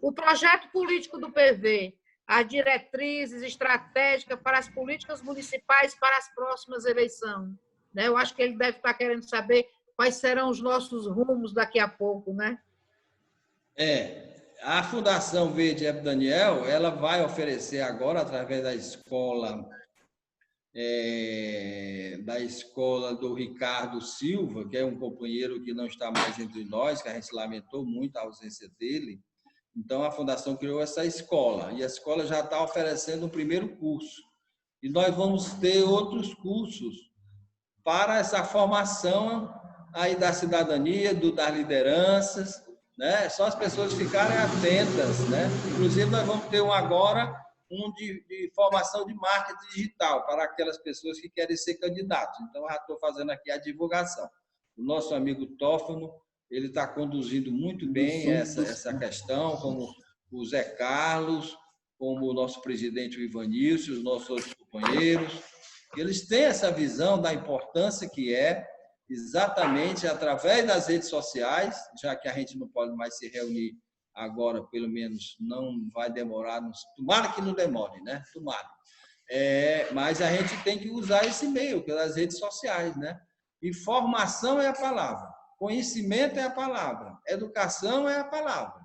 O projeto político do PV, as diretrizes estratégicas para as políticas municipais para as próximas eleições, né? Eu acho que ele deve estar querendo saber quais serão os nossos rumos daqui a pouco, né? A Fundação Verde Hebe Daniel, ela vai oferecer agora, através da escola do Ricardo Silva, que é um companheiro que não está mais entre nós, que a gente lamentou muito a ausência dele. Então, a Fundação criou essa escola, e a escola já está oferecendo um primeiro curso. E nós vamos ter outros cursos para essa formação aí da cidadania, das lideranças, né? Só as pessoas ficarem atentas, né? Inclusive, nós vamos ter agora de formação de marketing digital para aquelas pessoas que querem ser candidatos. Então, eu já estou fazendo aqui a divulgação. O nosso amigo Tófano, ele está conduzindo muito bem essa questão, como o Zé Carlos, como o nosso presidente o Ivanilson, os nossos outros companheiros. Eles têm essa visão da importância que é exatamente através das redes sociais, já que a gente não pode mais se reunir agora, pelo menos não vai demorar, tomara que não demore, né? Tomara. Mas a gente tem que usar esse meio, pelas redes sociais, né? Informação é a palavra, conhecimento é a palavra, educação é a palavra.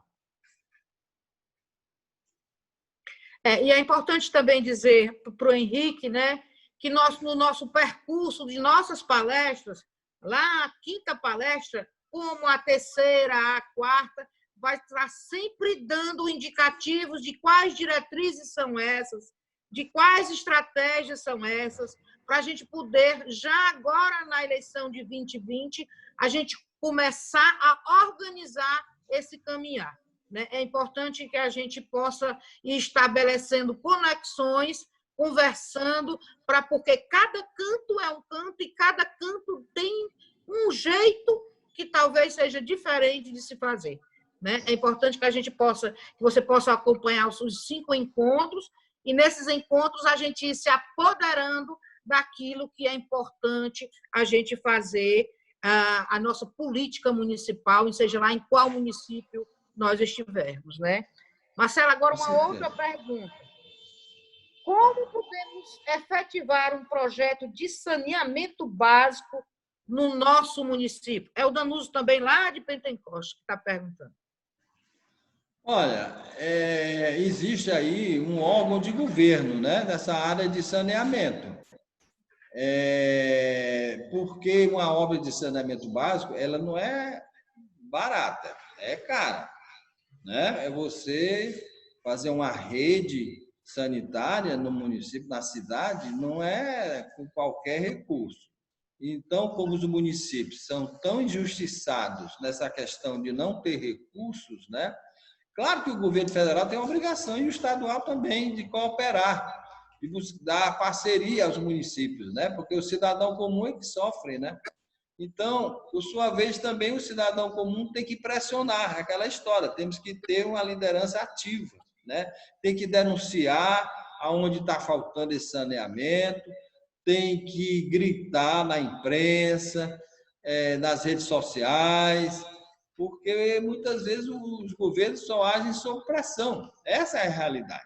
E é importante também dizer para o Henrique, né, que no nosso percurso de nossas palestras, lá a 5ª palestra, como a 3ª, a 4ª, vai estar sempre dando indicativos de quais diretrizes são essas, de quais estratégias são essas, para a gente poder, já agora na eleição de 2020, a gente começar a organizar esse caminhar. Né? É importante que a gente possa ir estabelecendo conexões, conversando, porque cada canto é um canto e cada canto tem um jeito que talvez seja diferente de se fazer, né? É importante que você possa acompanhar os 5 encontros, e nesses encontros a gente ir se apoderando daquilo que é importante a gente fazer, a nossa política municipal, seja lá em qual município nós estivermos, né? Marcelo, agora uma outra pergunta. Como podemos efetivar um projeto de saneamento básico no nosso município? É o Danuso também lá de Pentecoste que está perguntando. Olha, existe aí um órgão de governo, né, nessa área de saneamento. Porque uma obra de saneamento básico, ela não é barata, é cara, né? É você fazer uma rede sanitária no município, na cidade, não é com qualquer recurso. Então, como os municípios são tão injustiçados nessa questão de não ter recursos, né? Claro que o governo federal tem a obrigação, e o estadual também, de cooperar, de dar parceria aos municípios, né? Porque o cidadão comum é que sofre, né? Então, por sua vez, também o cidadão comum tem que pressionar aquela história, temos que ter uma liderança ativa, né? Tem que denunciar aonde está faltando esse saneamento, tem que gritar na imprensa, nas redes sociais, porque muitas vezes os governos só agem sob pressão. Essa é a realidade.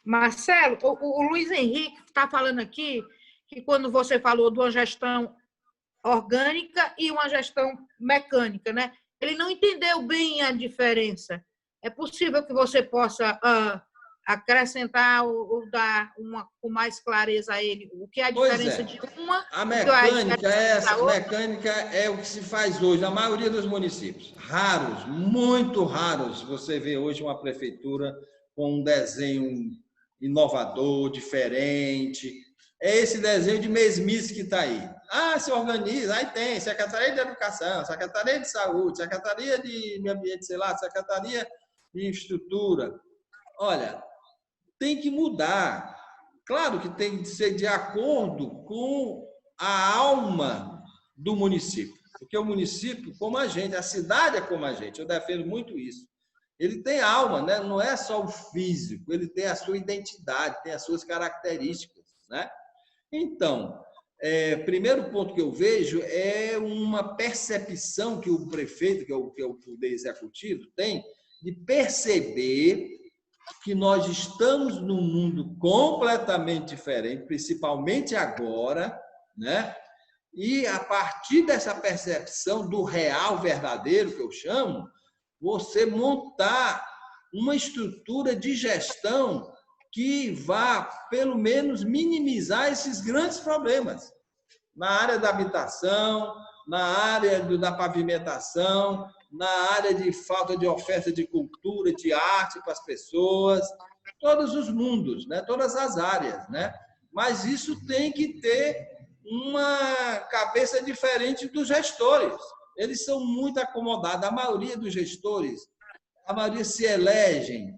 Marcelo, o Luiz Henrique está falando aqui que quando você falou de uma gestão orgânica e uma gestão mecânica, né? Ele não entendeu bem a diferença. É possível que você possa acrescentar ou dar com mais clareza a ele o que é a diferença de uma a mecânica mecânica é o que se faz hoje na maioria dos municípios. Raros, muito raros, você vê hoje uma prefeitura com um desenho inovador, diferente. É esse desenho de mesmice que está aí. Se organiza, aí tem Secretaria de Educação, Secretaria de Saúde, Secretaria de Meio Ambiente, sei lá, Secretaria de Infraestrutura. Olha, tem que mudar. Claro que tem que ser de acordo com a alma do município, porque o município, como a gente, a cidade é como a gente, eu defendo muito isso. Ele tem alma, né? Não é só o físico, ele tem a sua identidade, tem as suas características, né? Então, primeiro ponto que eu vejo é uma percepção que o prefeito, que é o poder executivo, tem de perceber que nós estamos num mundo completamente diferente, principalmente agora, né? E a partir dessa percepção do real verdadeiro, que eu chamo, você montar uma estrutura de gestão que vá, pelo menos, minimizar esses grandes problemas na área da habitação, na área da pavimentação, na área de falta de oferta de cultura, de arte para as pessoas, todos os mundos, né? Todas as áreas, né? Mas isso tem que ter uma cabeça diferente dos gestores. Eles são muito acomodados. A maioria dos gestores, a maioria se elege,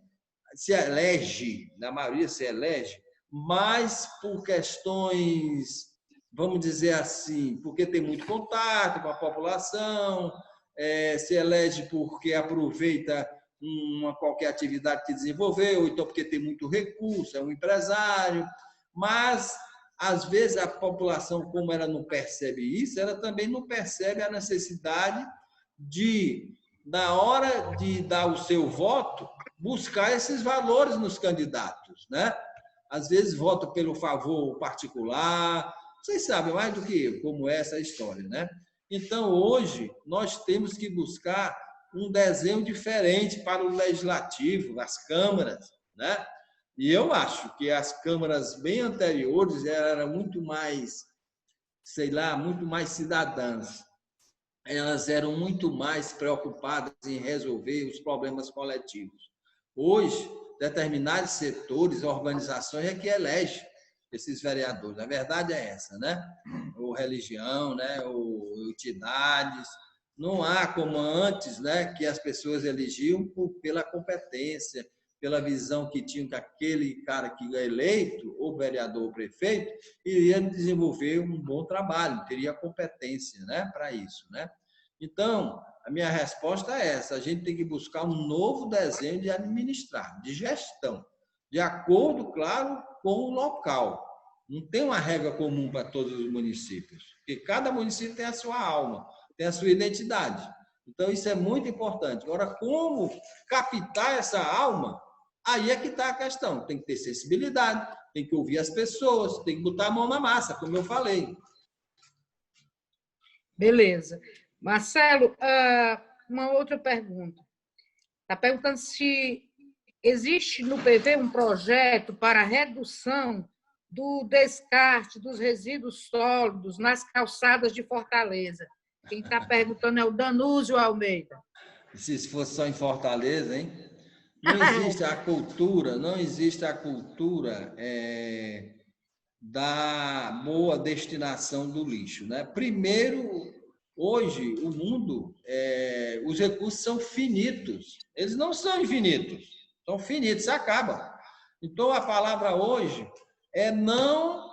mas por questões, vamos dizer assim, porque tem muito contato com a população, se elege porque aproveita qualquer atividade que desenvolveu, ou então porque tem muito recurso, é um empresário, mas às vezes a população, como ela não percebe isso, ela também não percebe a necessidade de, na hora de dar o seu voto, buscar esses valores nos candidatos, né? Às vezes vota pelo favor particular, vocês sabem mais do que eu como é essa história, né? Então, hoje, nós temos que buscar um desenho diferente para o legislativo, as câmaras, né? E eu acho que as câmaras bem anteriores eram muito mais, sei lá, muito mais cidadãs. Elas eram muito mais preocupadas em resolver os problemas coletivos. Hoje, determinados setores, organizações é que elegem esses vereadores. A verdade é essa, né? Ou religião, né? Ou entidades. Não há como antes, né? Que as pessoas elegiam pela competência, pela visão que tinha que aquele cara que é eleito, ou vereador ou prefeito, iria desenvolver um bom trabalho, teria competência, né, para isso, né? Então, a minha resposta é essa: a gente tem que buscar um novo desenho de administrar, de gestão, de acordo, claro, com o local. Não tem uma regra comum para todos os municípios, porque cada município tem a sua alma, tem a sua identidade. Então, isso é muito importante. Agora, como captar essa alma? Aí é que está a questão. Tem que ter sensibilidade, tem que ouvir as pessoas, tem que botar a mão na massa, como eu falei. Beleza. Marcelo, uma outra pergunta. Está perguntando se existe no PV um projeto para a redução do descarte dos resíduos sólidos nas calçadas de Fortaleza. Quem está perguntando é o Danúzio Almeida. Se fosse só em Fortaleza, hein? Não existe a cultura, da boa destinação do lixo, né? Primeiro, hoje, o mundo, os recursos são finitos. Eles não são infinitos, são finitos, se acaba. Então, a palavra hoje é não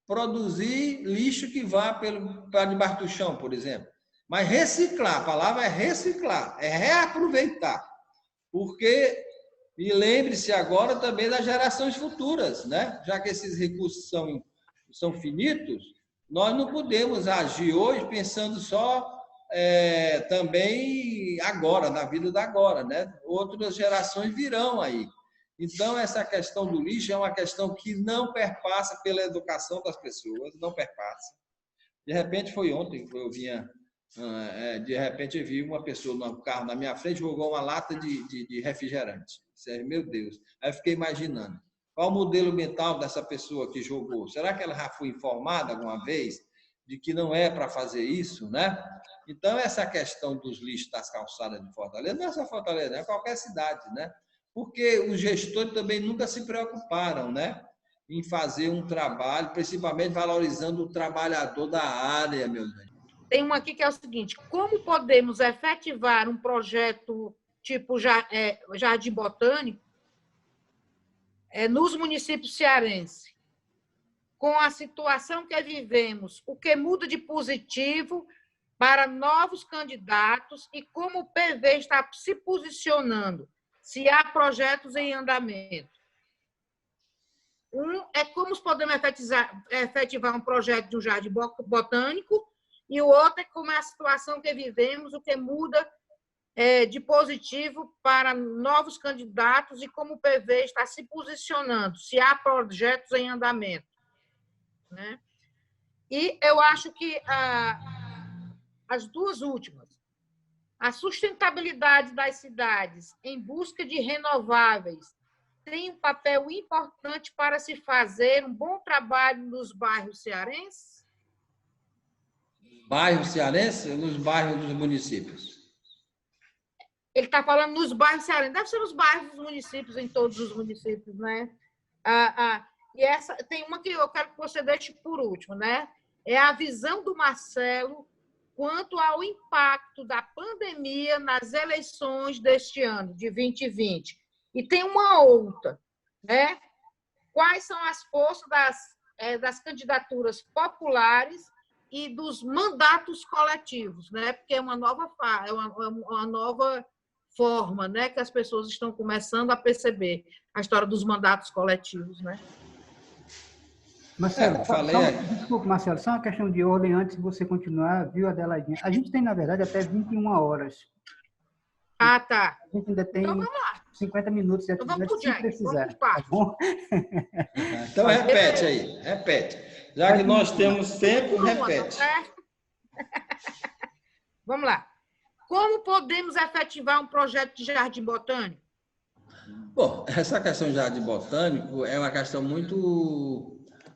produzir lixo que vá para debaixo do chão, por exemplo. Mas reciclar, a palavra é reciclar, é reaproveitar. Porque, e lembre-se agora também das gerações futuras, né? Já que esses recursos são finitos, nós não podemos agir hoje pensando só também agora, na vida da agora, né? Outras gerações virão aí. Então, essa questão do lixo é uma questão que não perpassa pela educação das pessoas, não perpassa. De repente, foi ontem que eu vinha, de repente eu vi uma pessoa no carro na minha frente, jogou uma lata de refrigerante. Meu Deus. Aí eu fiquei imaginando, qual o modelo mental dessa pessoa que jogou? Será que ela já foi informada alguma vez de que não é para fazer isso, né? Então, essa questão dos lixos das calçadas de Fortaleza, não é só Fortaleza, é qualquer cidade, né? Porque os gestores também nunca se preocuparam, né, em fazer um trabalho, principalmente valorizando o trabalhador da área, meu Deus. Tem uma aqui que é o seguinte: como podemos efetivar um projeto tipo Jardim Botânico nos municípios cearenses, com a situação que vivemos, o que muda de positivo para novos candidatos e como o PV está se posicionando, se há projetos em andamento. Um é como podemos efetivar um projeto de um jardim botânico, e o outro é como é a situação que vivemos, o que muda de positivo para novos candidatos e como o PV está se posicionando, se há projetos em andamento, né? E eu acho que as duas últimas, a sustentabilidade das cidades em busca de renováveis tem um papel importante para se fazer um bom trabalho nos bairros cearenses? Bairros cearenses ou nos bairros dos municípios? Ele está falando nos bairros cearenses. Deve ser nos bairros dos municípios, em todos os municípios, né? E essa tem uma que eu quero que você deixe por último, né? É a visão do Marcelo quanto ao impacto da pandemia nas eleições deste ano, de 2020. E tem uma outra, né? Quais são as forças das candidaturas populares e dos mandatos coletivos, né? Porque é uma nova forma, né, que as pessoas estão começando a perceber a história dos mandatos coletivos, né? Marcelo, desculpa, Marcelo, só uma questão de ordem antes de você continuar, viu, Adelaidinha? A gente tem, na verdade, até 21 horas. Ah, tá. A gente ainda tem então, vamos lá. 50 minutos de atividade, se precisar. Tá bom? Então, repete aí, repete. Já que nós temos tempo, repete. Vamos lá. Como podemos efetivar um projeto de jardim botânico? Bom, essa questão de jardim botânico é uma questão muito...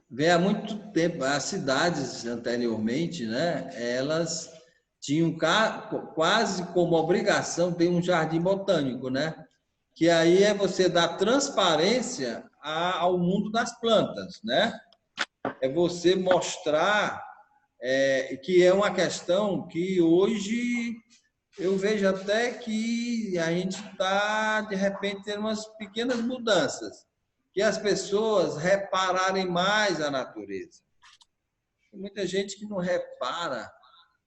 Vem há muito tempo. As cidades, anteriormente, né, elas tinham quase como obrigação ter um jardim botânico, né? Que aí é você dar transparência ao mundo das plantas, né? É você mostrar que é uma questão que hoje eu vejo até que a gente está, de repente, tendo umas pequenas mudanças, que as pessoas repararem mais a natureza. Tem muita gente que não repara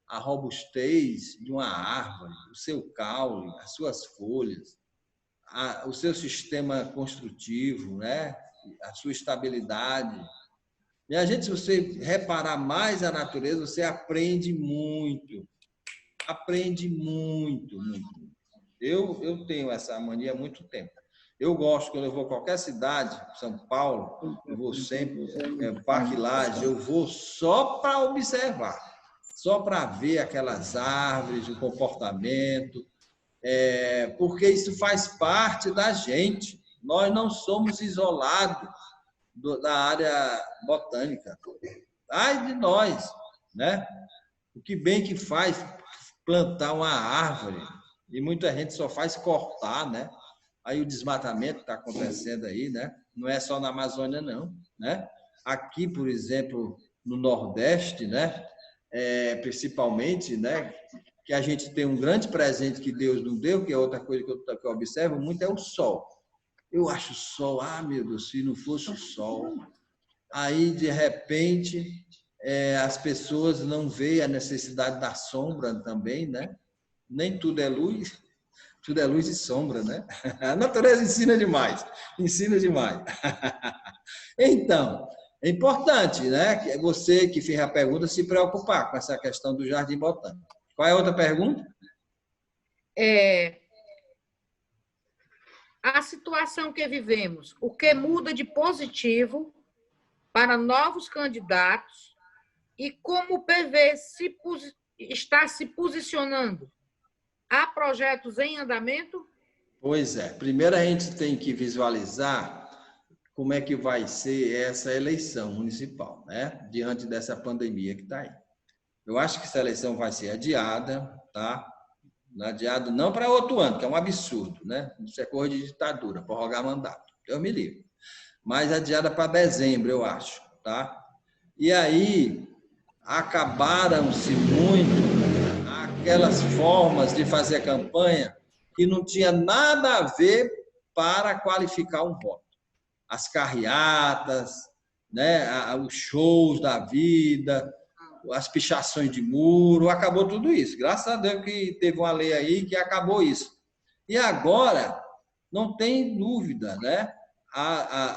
a robustez de uma árvore, o seu caule, as suas folhas, o seu sistema construtivo, né? A sua estabilidade. E a gente, se você reparar mais a natureza, você aprende muito. Aprende muito, muito. Eu tenho essa mania há muito tempo. Eu gosto, quando eu vou a qualquer cidade, São Paulo, eu vou sempre, Parque Lage, eu vou só para observar, só para ver aquelas árvores, o comportamento, porque isso faz parte da gente. Nós não somos isolados da área botânica. Ai de nós, né? O que bem que faz plantar uma árvore, e muita gente só faz cortar, né? Aí o desmatamento está acontecendo aí, né? Não é só na Amazônia, não, né? Aqui, por exemplo, no Nordeste, né? Principalmente, né? Que a gente tem um grande presente que Deus nos deu, que é outra coisa que eu observo muito, é o sol. Eu acho o sol, meu Deus, se não fosse o sol. Aí, de repente, as pessoas não veem a necessidade da sombra também, né? Nem tudo é luz e sombra, né? A natureza ensina demais, ensina demais. Então, é importante, né? Que você que fez a pergunta se preocupar com essa questão do jardim botânico. Qual é a outra pergunta? A situação que vivemos, o que muda de positivo para novos candidatos e como o PV está se posicionando? Há projetos em andamento? Pois é. Primeiro a gente tem que visualizar como é que vai ser essa eleição municipal, né? Diante dessa pandemia que está aí. Eu acho que essa eleição vai ser adiada, tá? Adiado não para outro ano, que é um absurdo, né? Isso é coisa de ditadura, prorrogar mandato. Deus me livre. Mas adiada para dezembro, eu acho, tá? E aí acabaram-se muito aquelas formas de fazer campanha que não tinha nada a ver para qualificar um voto. As carreatas, né? Os shows da vida, as pichações de muro, acabou tudo isso. Graças a Deus que teve uma lei aí que acabou isso. E agora, não tem dúvida, né?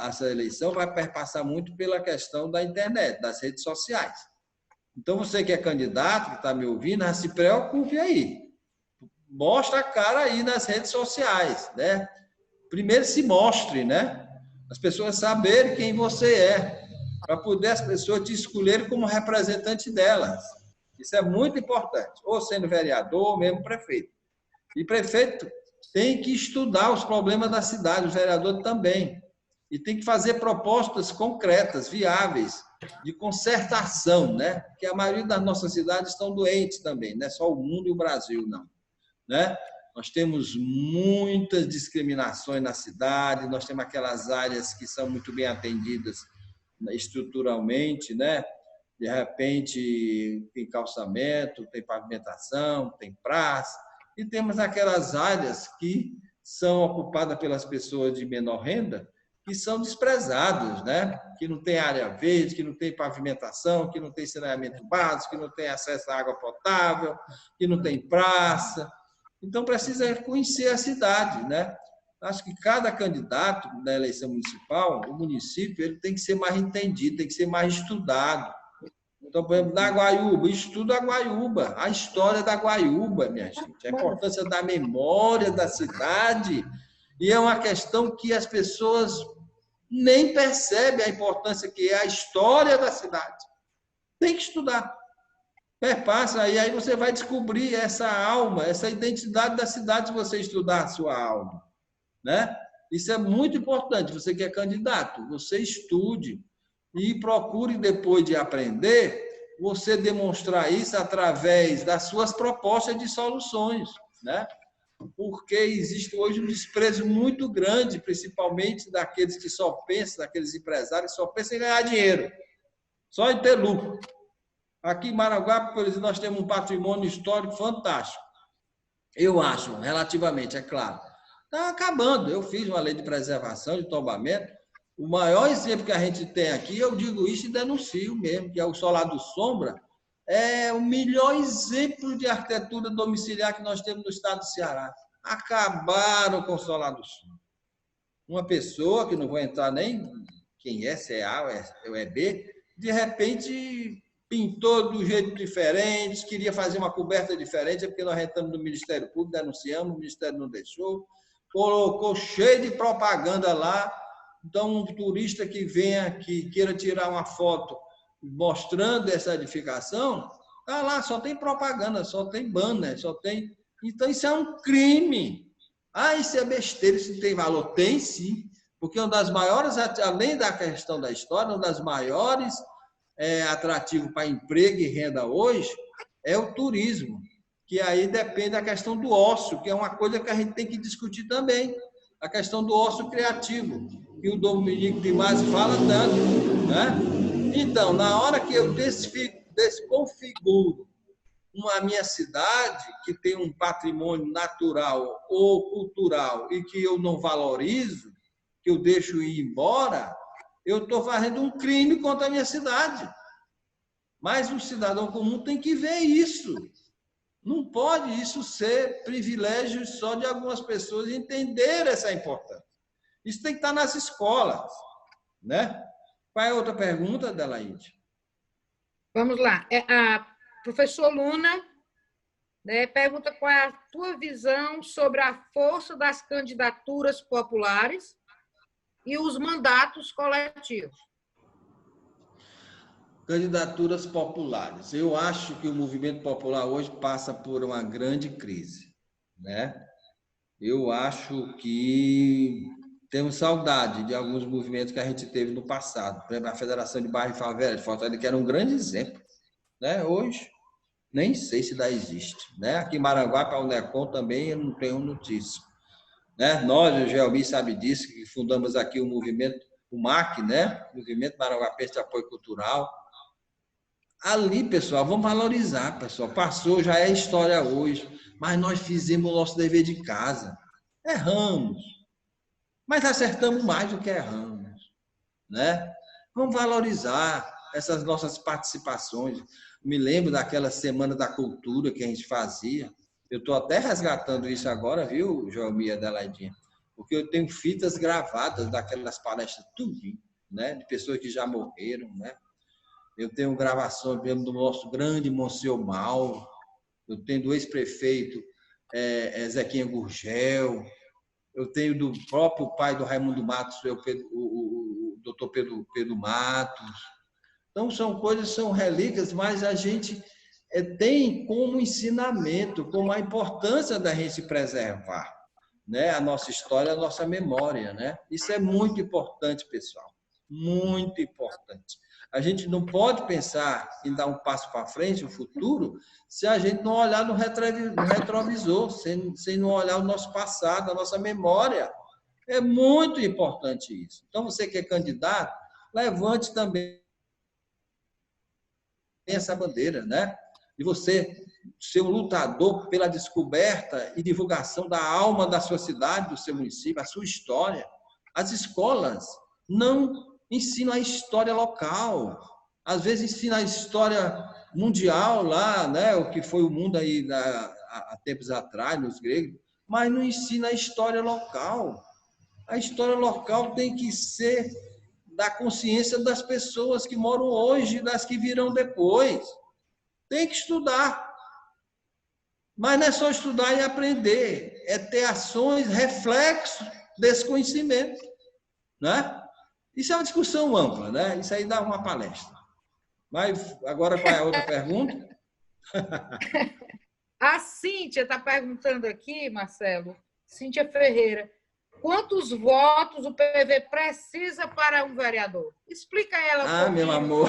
Essa eleição vai perpassar muito pela questão da internet, das redes sociais. Então, você que é candidato, que está me ouvindo, se preocupe aí. Mostra a cara aí nas redes sociais, né? Primeiro se mostre, né? As pessoas saberem quem você é, para poder as pessoas te escolherem como representante delas. Isso é muito importante, ou sendo vereador, ou mesmo prefeito. E prefeito tem que estudar os problemas da cidade, o vereador também. E tem que fazer propostas concretas, viáveis, de concertação, né? Porque a maioria das nossas cidades estão doentes também, não é só o mundo e o Brasil, não. Né? Nós temos muitas discriminações na cidade, nós temos aquelas áreas que são muito bem atendidas estruturalmente, né? De repente tem calçamento, tem pavimentação, tem praça, e temos aquelas áreas que são ocupadas pelas pessoas de menor renda, que são desprezadas, né? Que não tem área verde, que não tem pavimentação, que não tem saneamento básico, que não tem acesso à água potável, que não tem praça. Então, precisa conhecer a cidade, né? Acho que cada candidato na eleição municipal, o município, ele tem que ser mais entendido, tem que ser mais estudado. Então, por exemplo, na Guaiúba, estuda a Guaiúba, a história da Guaiúba, minha gente, a importância da memória da cidade, e é uma questão que as pessoas nem percebem a importância que é a história da cidade. Tem que estudar. Perpassa aí você vai descobrir essa alma, essa identidade da cidade se você estudar a sua alma, né? Isso é muito importante. Você que é candidato, você estude e procure, depois de aprender, você demonstrar isso através das suas propostas de soluções, né? Porque existe hoje um desprezo muito grande, principalmente daqueles que só pensam, daqueles empresários que só pensam em ganhar dinheiro, só em ter lucro. Aqui em Maranguape, por exemplo, nós temos um patrimônio histórico fantástico. eu acho, relativamente, é claro, está acabando. Eu fiz uma lei de preservação de tombamento. O maior exemplo que a gente tem aqui, eu digo isso e denuncio mesmo, que é o Solar do Sombra, é o melhor exemplo de arquitetura domiciliar que nós temos no estado do Ceará. Acabaram com o Solar do Sombra. Uma pessoa, que não vou entrar nem quem é, se é A ou é B, de repente pintou do jeito diferente, queria fazer uma coberta diferente, é porque nós entramos no Ministério Público, denunciamos, o Ministério não deixou, colocou cheio de propaganda lá. Então, um turista que venha aqui, queira tirar uma foto mostrando essa edificação, tá lá, só tem propaganda, só tem banner, só tem... Então, isso é um crime. Ah, isso é besteira, isso tem valor? Tem sim, porque uma das maiores, além da questão da história, uma das maiores atrativos para emprego e renda hoje é o turismo, que aí depende da questão do ócio, que é uma coisa que a gente tem que discutir também, a questão do ócio criativo, que o Dominico de Masi fala tanto, né? Então, na hora que eu desconfiguro a minha cidade, que tem um patrimônio natural ou cultural e que eu não valorizo, que eu deixo ir embora, eu estou fazendo um crime contra a minha cidade. Mas o cidadão comum tem que ver isso. Não pode isso ser privilégio só de algumas pessoas entender essa importância. Isso tem que estar nas escolas, né? Qual é a outra pergunta, Adelaide? Vamos lá. A professor Luna, né, pergunta qual é a tua visão sobre a força das candidaturas populares e os mandatos coletivos. Candidaturas populares. Eu acho que o movimento popular hoje passa por uma grande crise, né? Eu acho que temos saudade de alguns movimentos que a gente teve no passado. Por exemplo, a Federação de Bairro e Favela de Fortaleza, que era um grande exemplo, né? Hoje, nem sei se ainda existe, né? Aqui em Maranguape, a Unecom também eu não tenho notícia, né? Nós, o Gelmi sabe disso, que fundamos aqui o movimento, o MAC, né? Movimento Maranguapense de Apoio Cultural. Ali, pessoal, vamos valorizar, pessoal. Passou, já é história hoje, mas nós fizemos o nosso dever de casa. Erramos, mas acertamos mais do que erramos, né? Vamos valorizar essas nossas participações. Me lembro daquela Semana da Cultura que a gente fazia. Eu estou até resgatando isso agora, viu, Joelmir e Adelaidinha? Porque eu tenho fitas gravadas daquelas palestras, tudo, né? De pessoas que já morreram, né? Eu tenho gravações mesmo do nosso grande Monsenhor Mauro, eu tenho do ex-prefeito Zequinha Gurgel, eu tenho do próprio pai do Raimundo Matos, o doutor Pedro Matos. Então, são coisas, são relíquias, mas a gente tem como ensinamento, como a importância da gente preservar, né? A nossa história, a nossa memória, né? Isso é muito importante, pessoal, muito importante. A gente não pode pensar em dar um passo para frente, o futuro, se a gente não olhar no retrovisor, sem não olhar o nosso passado, a nossa memória. É muito importante isso. Então, você que é candidato, levante também essa bandeira, né? De você ser um lutador pela descoberta e divulgação da alma da sua cidade, do seu município, a sua história. As escolas não ensinam a história local. Às vezes ensina a história mundial lá, né? O que foi o mundo aí há tempos atrás, nos gregos, mas não ensina a história local. A história local tem que ser da consciência das pessoas que moram hoje e das que virão depois. Tem que estudar. Mas não é só estudar e aprender, é ter ações, reflexos desse conhecimento, né? Isso é uma discussão ampla, né? Isso aí dá uma palestra. Mas agora qual é a outra pergunta? A Cíntia está perguntando aqui, Marcelo, Cíntia Ferreira, quantos votos o PV precisa para um vereador? Explica ela. Ah, meu amor,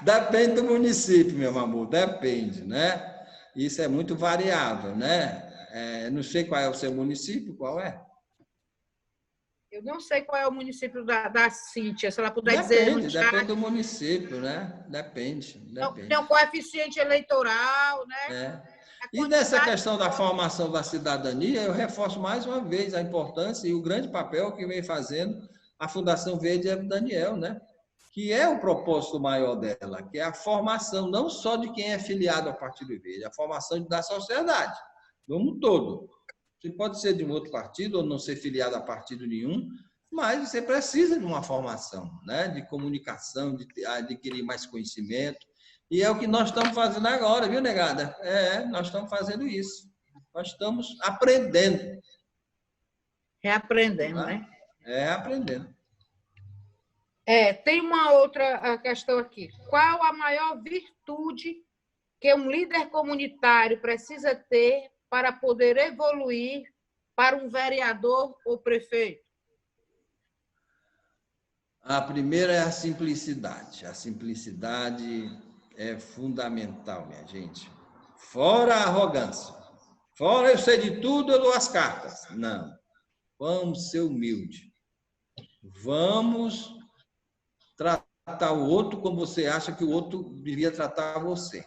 depende do município, meu amor, depende, né? Isso é muito variável, né? Não sei qual é o seu município, qual é? Eu não sei qual é o município da Cíntia, se ela puder dizer. Depende do município, né? Depende. Tem um coeficiente eleitoral, né? E nessa questão da formação da cidadania, eu reforço mais uma vez a importância e o grande papel que vem fazendo a Fundação Verde Ébrio Daniel, né? Que é o propósito maior dela, que é a formação não só de quem é filiado ao Partido Verde, a formação da sociedade, como um todo. Você pode ser de um outro partido ou não ser filiado a partido nenhum, mas você precisa de uma formação, né? De comunicação, de adquirir mais conhecimento. E é o que nós estamos fazendo agora, viu, negada? Nós estamos fazendo isso. Nós estamos aprendendo. Reaprendendo, né? Aprendendo. Tem uma outra questão aqui. Qual a maior virtude que um líder comunitário precisa ter para poder evoluir para um vereador ou prefeito? A primeira é a simplicidade. A simplicidade é fundamental, minha gente. Fora a arrogância. Fora eu sei de tudo, eu dou as cartas. Não. Vamos ser humildes. Vamos tratar o outro como você acha que o outro devia tratar você.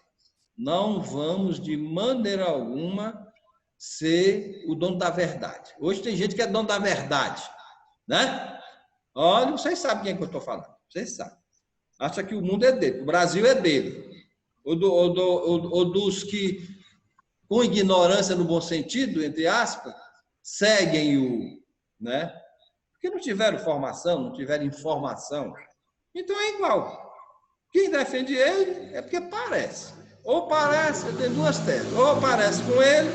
Não vamos, de maneira alguma, ser o dono da verdade. Hoje tem gente que é dono da verdade, né? Olha, vocês sabem quem é que eu estou falando. Vocês sabem. Acha que o mundo é dele, o Brasil é dele. Ou dos que, com ignorância no bom sentido, entre aspas, seguem né? Porque não tiveram formação, não tiveram informação. Então é igual. Quem defende ele é porque parece. Ou parece, tem duas teses. Ou parece com ele,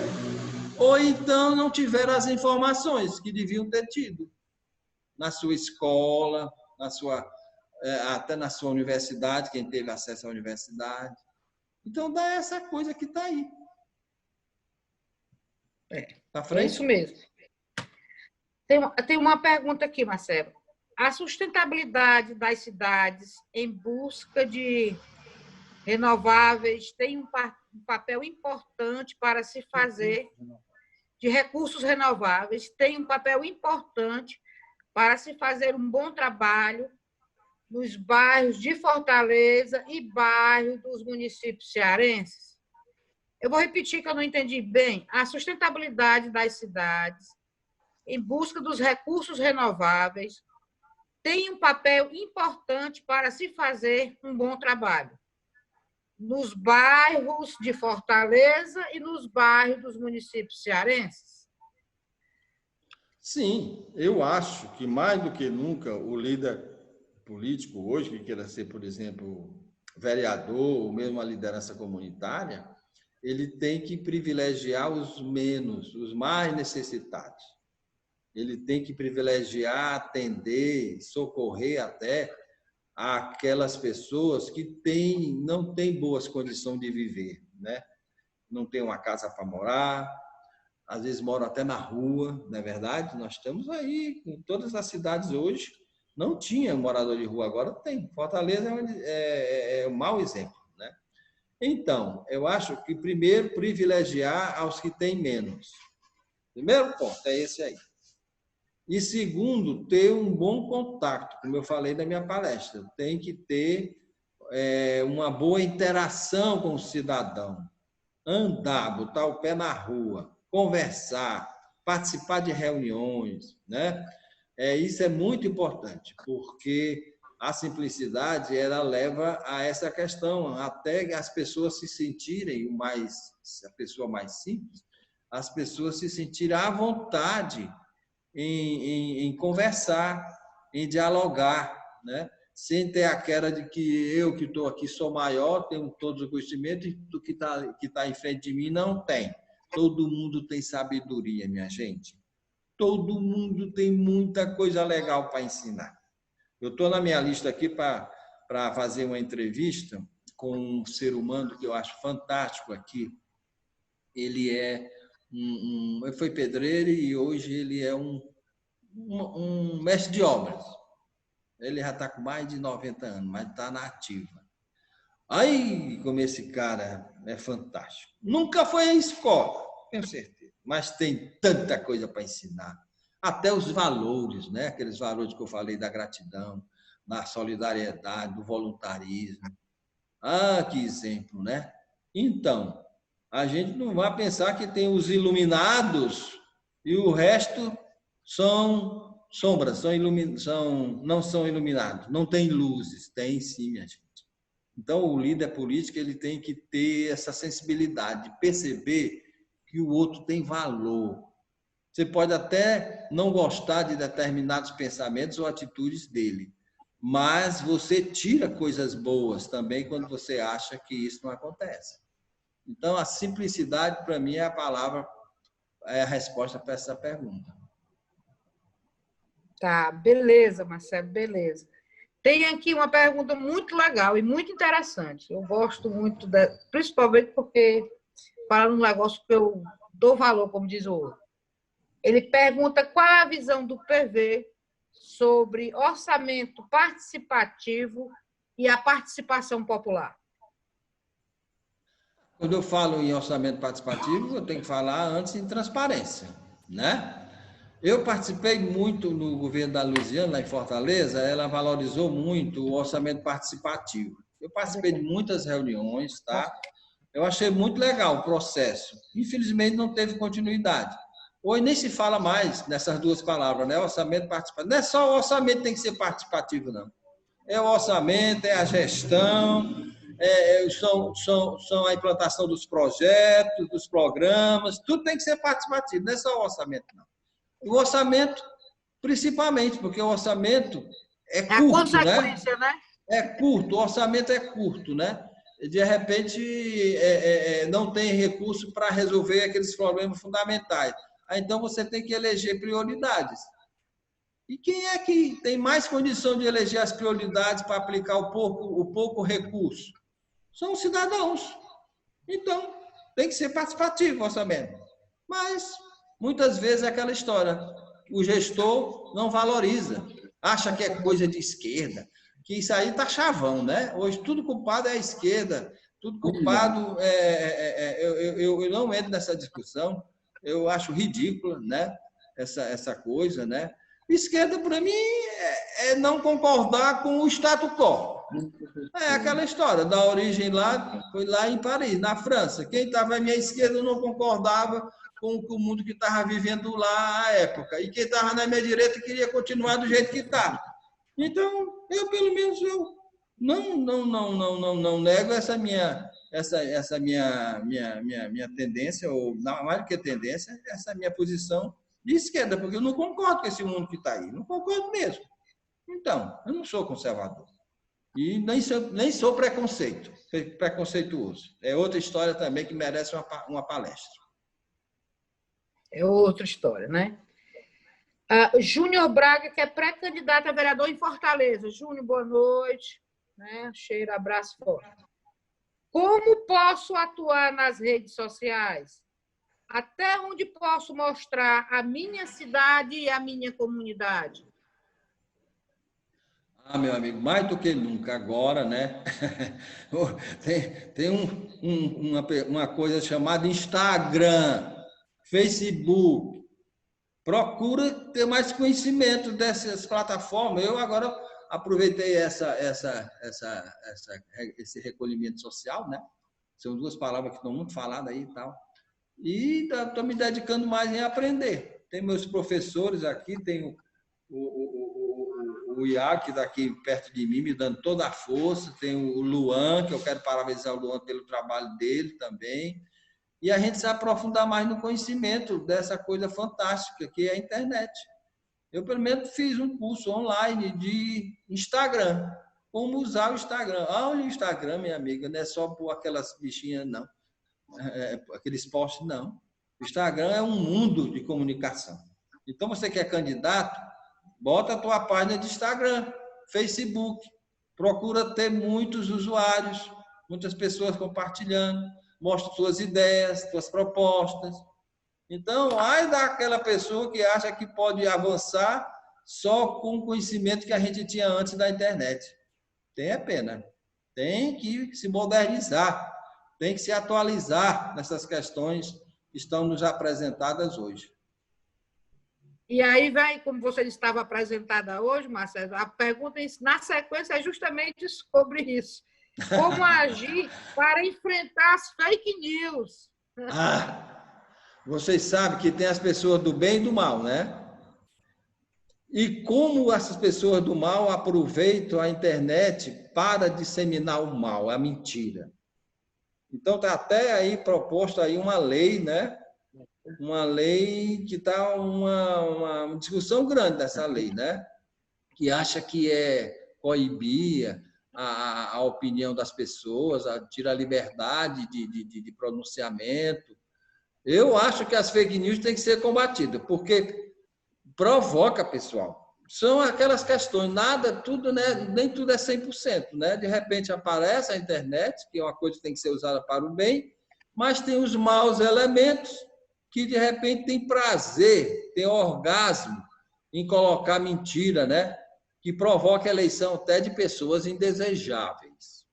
ou então não tiveram as informações que deviam ter tido. Na sua escola, até na sua universidade, quem teve acesso à universidade. Então, dá essa coisa que está aí. Tá frente? É isso mesmo. Tem uma pergunta aqui, Marcelo. A sustentabilidade das cidades em busca de renováveis tem um papel importante para se fazer, de recursos renováveis, tem um papel importante para se fazer um bom trabalho nos bairros de Fortaleza e bairros dos municípios cearenses? Eu vou repetir que eu não entendi bem. A sustentabilidade das cidades em busca dos recursos renováveis tem um papel importante para se fazer um bom trabalho nos bairros de Fortaleza e nos bairros dos municípios cearenses? Sim, eu acho que mais do que nunca o líder político hoje, que queira ser, por exemplo, vereador ou mesmo a liderança comunitária, ele tem que privilegiar os menos, os mais necessitados. Ele tem que privilegiar, atender, socorrer até aquelas pessoas que não têm boas condições de viver, né? Não tem uma casa para morar, às vezes moram até na rua, não é verdade? Nós estamos aí, em todas as cidades hoje, não tinha morador de rua, agora tem. Fortaleza é um mau exemplo, né? Então, eu acho que, primeiro, privilegiar aos que têm menos. Primeiro ponto é esse aí. E, segundo, ter um bom contato, como eu falei na minha palestra. Tem que ter uma boa interação com o cidadão. Andar, botar o pé na rua, conversar, participar de reuniões, né? Isso é muito importante, porque a simplicidade ela leva a essa questão, até as pessoas se sentirem a pessoa mais simples, as pessoas se sentirem à vontade em conversar, em dialogar, né? Sem ter a queda de que eu que estou aqui sou maior, tenho todos os conhecimentos, e tu que está em frente de mim não tem. Todo mundo tem sabedoria, minha gente. Todo mundo tem muita coisa legal para ensinar. Eu estou na minha lista aqui para fazer uma entrevista com um ser humano que eu acho fantástico aqui. Ele ele foi pedreiro e hoje ele é um mestre de obras. Ele já está com mais de 90 anos, mas está na ativa. Aí, como esse cara é fantástico. Nunca foi à escola, tenho certeza, mas tem tanta coisa para ensinar. Até os valores, né? Aqueles valores que eu falei da gratidão, da solidariedade, do voluntarismo. Ah, que exemplo, né? Então, A gente não vai pensar que tem os iluminados e o resto são sombras, não são iluminados, não tem luzes. Tem sim, minha gente. Então, o líder político ele tem que ter essa sensibilidade de perceber que o outro tem valor. Você pode até não gostar de determinados pensamentos ou atitudes dele, mas você tira coisas boas também quando você acha que isso não acontece. Então, a simplicidade, para mim, é a resposta para essa pergunta. Tá, beleza, Marcelo, beleza. Tem aqui uma pergunta muito legal e muito interessante. Eu gosto muito, principalmente porque fala um negócio que eu dou valor, como diz o outro. Ele pergunta qual é a visão do PV sobre orçamento participativo e a participação popular. Quando eu falo em orçamento participativo, eu tenho que falar antes em transparência, né? Eu participei muito no governo da Luiziane, lá em Fortaleza, ela valorizou muito o orçamento participativo. Eu participei de muitas reuniões, tá? Eu achei muito legal o processo. Infelizmente, não teve continuidade. Hoje nem se fala mais nessas duas palavras, né? Orçamento participativo. Não é só o orçamento que tem que ser participativo, não. É o orçamento, é a gestão, são a implantação dos projetos, dos programas, tudo tem que ser participativo, não é só o orçamento, não. O orçamento, principalmente, porque o orçamento é curto, né? É curto, o orçamento é curto, né? De repente, não tem recurso para resolver aqueles problemas fundamentais. Então, você tem que eleger prioridades. E quem é que tem mais condição de eleger as prioridades para aplicar o pouco recurso? São os cidadãos. Então, tem que ser participativo o orçamento. Mas, muitas vezes, é aquela história. O gestor não valoriza. Acha que é coisa de esquerda. Que isso aí está chavão, né? Hoje, tudo culpado é a esquerda. Tudo culpado... Eu não entro nessa discussão. Eu acho ridícula, né? Essa coisa, né? Esquerda, para mim, é não concordar com o status quo. É aquela história da origem lá, foi lá em Paris, na França. Quem estava à minha esquerda não concordava com o mundo que estava vivendo lá à época. E quem estava na minha direita queria continuar do jeito que está. Então, eu, pelo menos, eu não nego essa minha tendência, ou mais do que tendência, essa minha posição de esquerda, porque eu não concordo com esse mundo que está aí. Não concordo mesmo. Então, eu não sou conservador. E nem sou preconceituoso. É outra história também que merece uma palestra. É outra história, né? Júnior Braga, que é pré-candidato a vereador em Fortaleza. Júnior, boa noite. Né? Cheiro, abraço forte. Como posso atuar nas redes sociais? Até onde posso mostrar a minha cidade e a minha comunidade? Meu amigo, mais do que nunca agora, né? Tem uma coisa chamada Instagram, Facebook. Procura ter mais conhecimento dessas plataformas. Eu agora aproveitei esse recolhimento social, né? São duas palavras que estão muito faladas aí e tal. E estou me dedicando mais em aprender. Tem meus professores aqui, tem o Iac daqui perto de mim, me dando toda a força. Tem o Luan, que eu quero parabenizar o Luan pelo trabalho dele também. E a gente se aprofundar mais no conhecimento dessa coisa fantástica que é a internet. Eu, pelo menos, fiz um curso online de Instagram. Como usar o Instagram. O Instagram, minha amiga, não é só por aquelas bichinhas, não. Aqueles posts, não. O Instagram é um mundo de comunicação. Então, você que é candidato, bota a tua página de Instagram, Facebook. Procura ter muitos usuários, muitas pessoas compartilhando. Mostra suas ideias, suas propostas. Então, ai daquela pessoa que acha que pode avançar só com o conhecimento que a gente tinha antes da internet. Tem pena. Tem que se modernizar, tem que se atualizar nessas questões que estão nos apresentadas hoje. E aí vai, como você estava apresentada hoje, Marcelo, a pergunta na sequência é justamente sobre isso. Como agir para enfrentar as fake news? Ah, vocês sabem que tem as pessoas do bem e do mal, né? E como essas pessoas do mal aproveitam a internet para disseminar o mal, a mentira. Então, está até aí proposta aí uma lei, né? Uma lei que está uma discussão grande dessa lei, né? Que acha que coibir a opinião das pessoas, tira a liberdade de pronunciamento. Eu acho que as fake news têm que ser combatidas, porque provoca, pessoal. São aquelas questões, nada, tudo, né? Nem tudo é 100%, né? De repente aparece a internet, que é uma coisa que tem que ser usada para o bem, mas tem os maus elementos que, de repente, tem prazer, tem orgasmo em colocar mentira, né? Que provoca a eleição até de pessoas indesejáveis.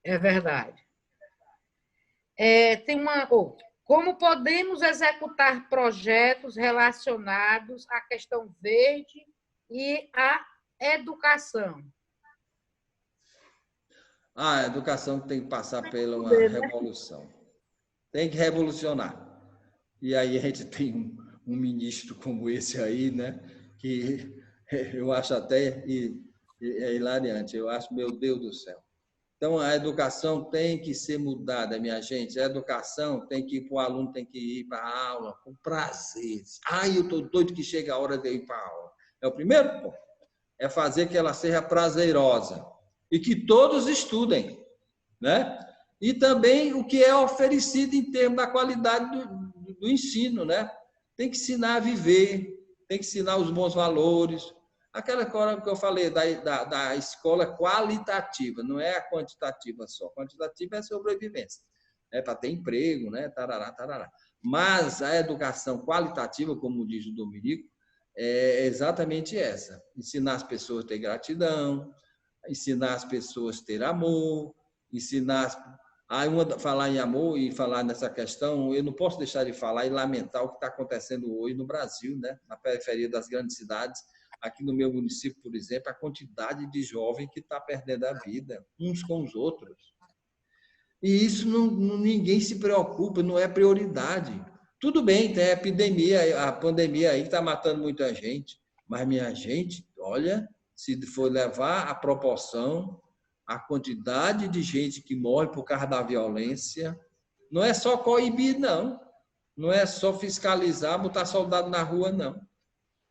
É verdade. Tem uma outra. Como podemos executar projetos relacionados à questão verde e à educação? A educação tem que passar pela uma revolução. Tem que revolucionar. E aí a gente tem um ministro como esse aí, né? Que eu acho até hilariante. Eu acho, meu Deus do céu. Então, a educação tem que ser mudada, minha gente. A educação tem que ir para o aluno, tem que ir para a aula com prazer. Eu estou doido que chega a hora de eu ir para a aula. É o primeiro ponto. É fazer que ela seja prazerosa e que todos estudem, né? E também o que é oferecido em termos da qualidade do ensino, né? Tem que ensinar a viver, tem que ensinar os bons valores. Aquela coisa que eu falei da escola qualitativa, não é a quantitativa só. Quantitativa é a sobrevivência, é para ter emprego, né? Tarará, tarará. Mas a educação qualitativa, como diz o Dominico, é exatamente essa: ensinar as pessoas a ter gratidão, ensinar as pessoas a ter amor, ensinar falar em amor e falar nessa questão. Eu não posso deixar de falar e lamentar o que está acontecendo hoje no Brasil, né? Na periferia das grandes cidades. Aqui no meu município, por exemplo, a quantidade de jovens que está perdendo a vida, uns com os outros. E isso ninguém se preocupa, não é prioridade. Tudo bem, tem a epidemia, a pandemia aí que está matando muita gente, mas, minha gente, olha, se for levar a proporção, a quantidade de gente que morre por causa da violência, não é só coibir, não. Não é só fiscalizar, botar soldado na rua, não.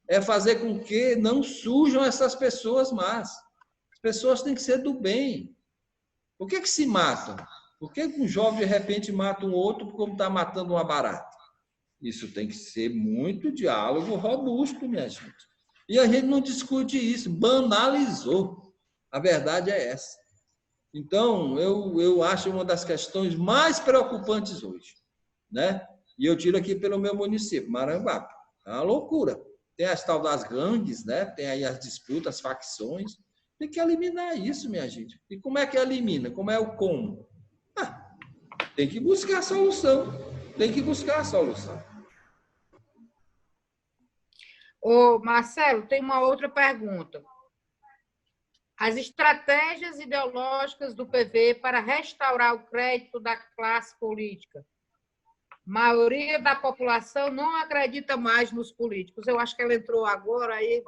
É fazer com que não surjam essas pessoas más. As pessoas têm que ser do bem. Por que se matam? Por que um jovem, de repente, mata um outro como está matando uma barata? Isso tem que ser muito diálogo robusto, minha gente. E a gente não discute isso, banalizou. A verdade é essa. Então, eu acho uma das questões mais preocupantes hoje, né? E eu tiro aqui pelo meu município, Maranguape. É uma loucura. Tem as tal das gangues, né? Tem aí as disputas, as facções. Tem que eliminar isso, minha gente. E como é que elimina? Como é o como? Tem que buscar a solução. Tem que buscar a solução. Ô, Marcelo, tem uma outra pergunta. As estratégias ideológicas do PV para restaurar o crédito da classe política. A maioria da população não acredita mais nos políticos. Eu acho que ela entrou agora aí,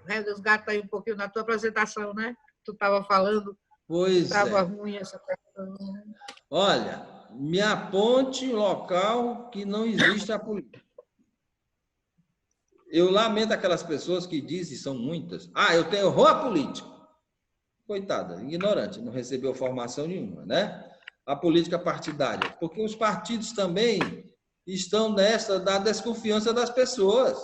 resgata aí um pouquinho na tua apresentação, né? Tu estava falando. Pois estava ruim essa questão. Olha, me aponte um local que não existe a política. Eu lamento aquelas pessoas que dizem, são muitas, eu tenho horror à política. Coitada, ignorante, não recebeu formação nenhuma, né? A política partidária, porque os partidos também estão nessa da desconfiança das pessoas.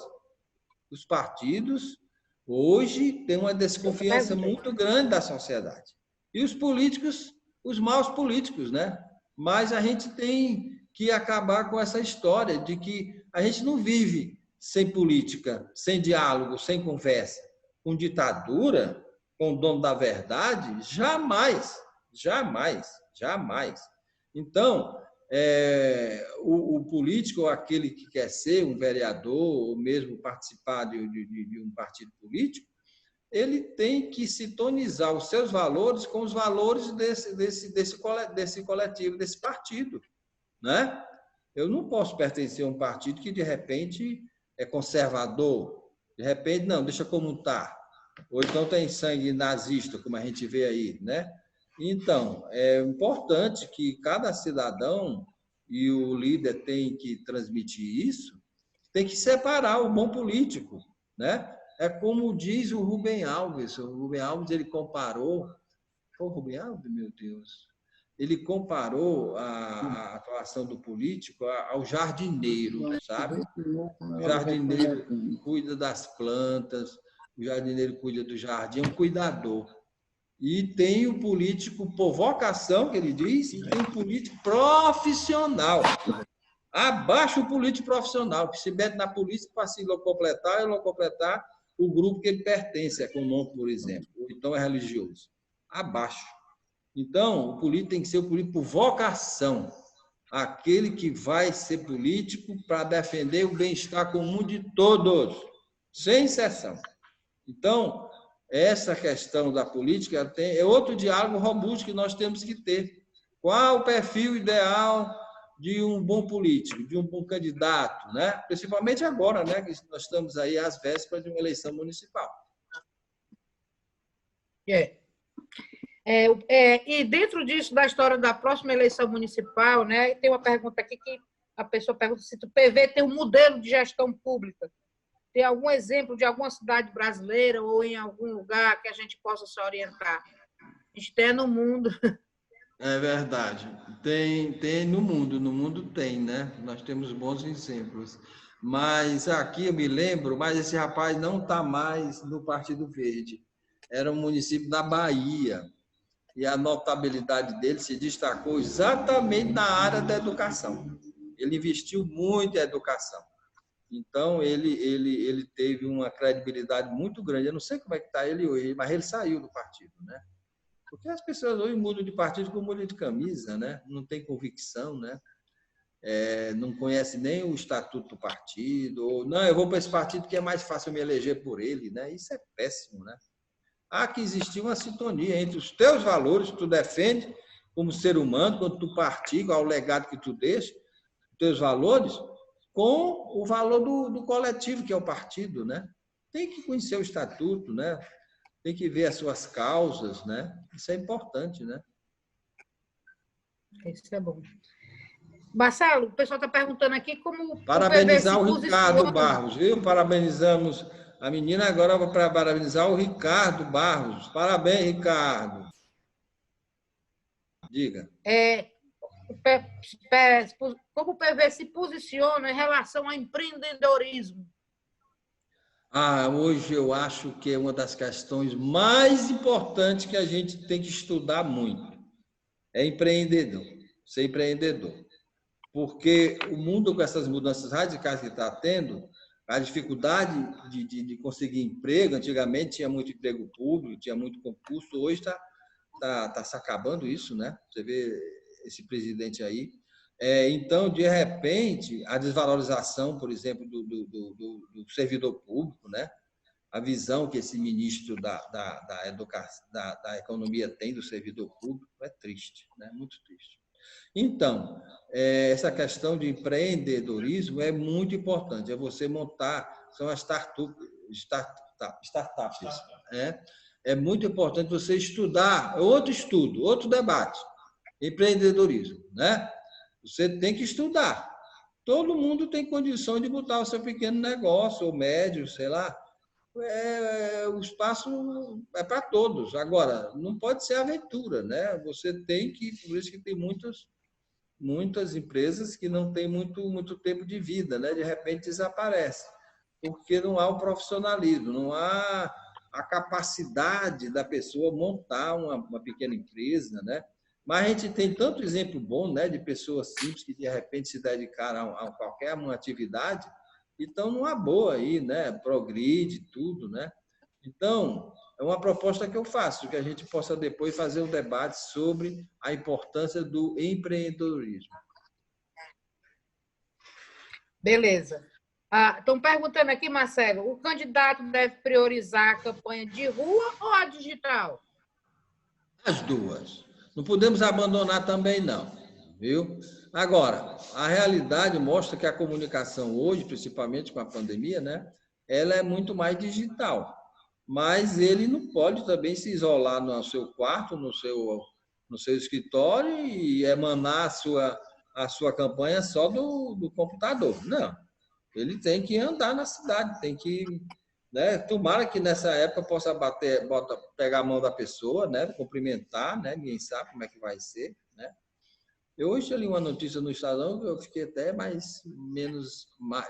Os partidos hoje têm uma desconfiança muito grande da sociedade. E os políticos, os maus políticos, né? Mas a gente tem que acabar com essa história de que a gente não vive sem política, sem diálogo, sem conversa. Com ditadura, com o dono da verdade, jamais, jamais, jamais. Então, o político, aquele que quer ser um vereador, ou mesmo participar de um partido político, ele tem que sintonizar os seus valores com os valores desse coletivo, desse partido. né? Eu não posso pertencer a um partido que, de repente, é conservador. De repente, não, deixa como está. Ou então tem sangue nazista, como a gente vê aí, né? Então, é importante que cada cidadão, e o líder tem que transmitir isso, tem que separar o bom político, né? É como diz o Rubem Alves. O Rubem Alves, ele comparou... Foi o Rubem Alves, meu Deus? Ele comparou a atuação do político ao jardineiro, sabe? O jardineiro cuida das plantas, o jardineiro cuida do jardim, é um cuidador. E tem o político por vocação, que ele diz, e tem o político profissional. Abaixo o político profissional, que se mete na política para se completar o grupo que ele pertence, econômico, por exemplo, ou então é religioso. Abaixo. Então, o político tem que ser o político por vocação, aquele que vai ser político para defender o bem-estar comum de todos, sem exceção. Então, essa questão da política é outro diálogo robusto que nós temos que ter. Qual o perfil ideal de um bom político, de um bom candidato, né? Principalmente agora, né, que nós estamos aí às vésperas de uma eleição municipal. E dentro disso, da história da próxima eleição municipal, né, tem uma pergunta aqui que a pessoa pergunta se o PV tem um modelo de gestão pública. Tem algum exemplo de alguma cidade brasileira ou em algum lugar que a gente possa se orientar? A gente tem no mundo. É verdade. Tem no mundo tem, né? Nós temos bons exemplos. Mas aqui eu me lembro, mas esse rapaz não está mais no Partido Verde. Era um município da Bahia. E a notabilidade dele se destacou exatamente na área da educação. Ele investiu muito em educação. Então, ele teve uma credibilidade muito grande. Eu não sei como é que está ele hoje, mas ele saiu do partido, né? Porque as pessoas hoje mudam de partido como mudam de camisa, né? Não tem convicção, né? Não conhece nem o estatuto do partido. Ou, não, eu vou para esse partido que é mais fácil me eleger por ele, né? Isso é péssimo, né? Há que existir uma sintonia entre os teus valores que tu defende como ser humano, quando tu partilha, qual é o legado que tu deixa, os teus valores, com o valor do coletivo, que é o partido, né? Tem que conhecer o estatuto, né? Tem que ver as suas causas, né? Isso é importante, né? Isso é bom. Marcelo, o pessoal está perguntando aqui como parabenizar o Ricardo Barros, viu? Parabenizamos a menina, agora vou parabenizar o Ricardo Barros. Parabéns, Ricardo. Diga. Como o PV se posiciona em relação ao empreendedorismo? Hoje eu acho que é uma das questões mais importantes que a gente tem que estudar muito. É empreendedor, ser empreendedor. Porque o mundo, com essas mudanças radicais que está tendo, a dificuldade de conseguir emprego, antigamente tinha muito emprego público, tinha muito concurso, hoje está se acabando isso, né? Você vê esse presidente aí. Então, de repente, a desvalorização, por exemplo, do servidor público, né? A visão que esse ministro da Economia tem do servidor público é triste, né? Muito triste. Então, essa questão de empreendedorismo é muito importante. É você montar, são as startups. É muito importante você estudar, outro estudo, outro debate, empreendedorismo, né? Você tem que estudar. Todo mundo tem condição de botar o seu pequeno negócio, ou médio, sei lá. O espaço é para todos. Agora, não pode ser aventura, né? Você tem que, por isso que tem muitas empresas que não têm muito tempo de vida, né? De repente desaparece, porque não há o profissionalismo, não há a capacidade da pessoa montar uma pequena empresa, né? Mas a gente tem tanto exemplo bom, né, de pessoas simples que de repente se dedicaram a qualquer uma atividade e estão numa boa aí, né? Progride, tudo, né? Então, é uma proposta que eu faço, que a gente possa depois fazer um debate sobre a importância do empreendedorismo. Beleza. Estão perguntando aqui, Marcelo, o candidato deve priorizar a campanha de rua ou a digital? As duas. Não podemos abandonar também, não, viu? Agora, a realidade mostra que a comunicação hoje, principalmente com a pandemia, né, ela é muito mais digital. Mas ele não pode também se isolar no seu quarto, no seu escritório e emanar a sua campanha só do computador. Não, ele tem que andar na cidade, tem que, né, tomara que nessa época possa pegar a mão da pessoa, né, cumprimentar, né, ninguém sabe como é que vai ser, né. Eu hoje li uma notícia no Estadão que eu fiquei até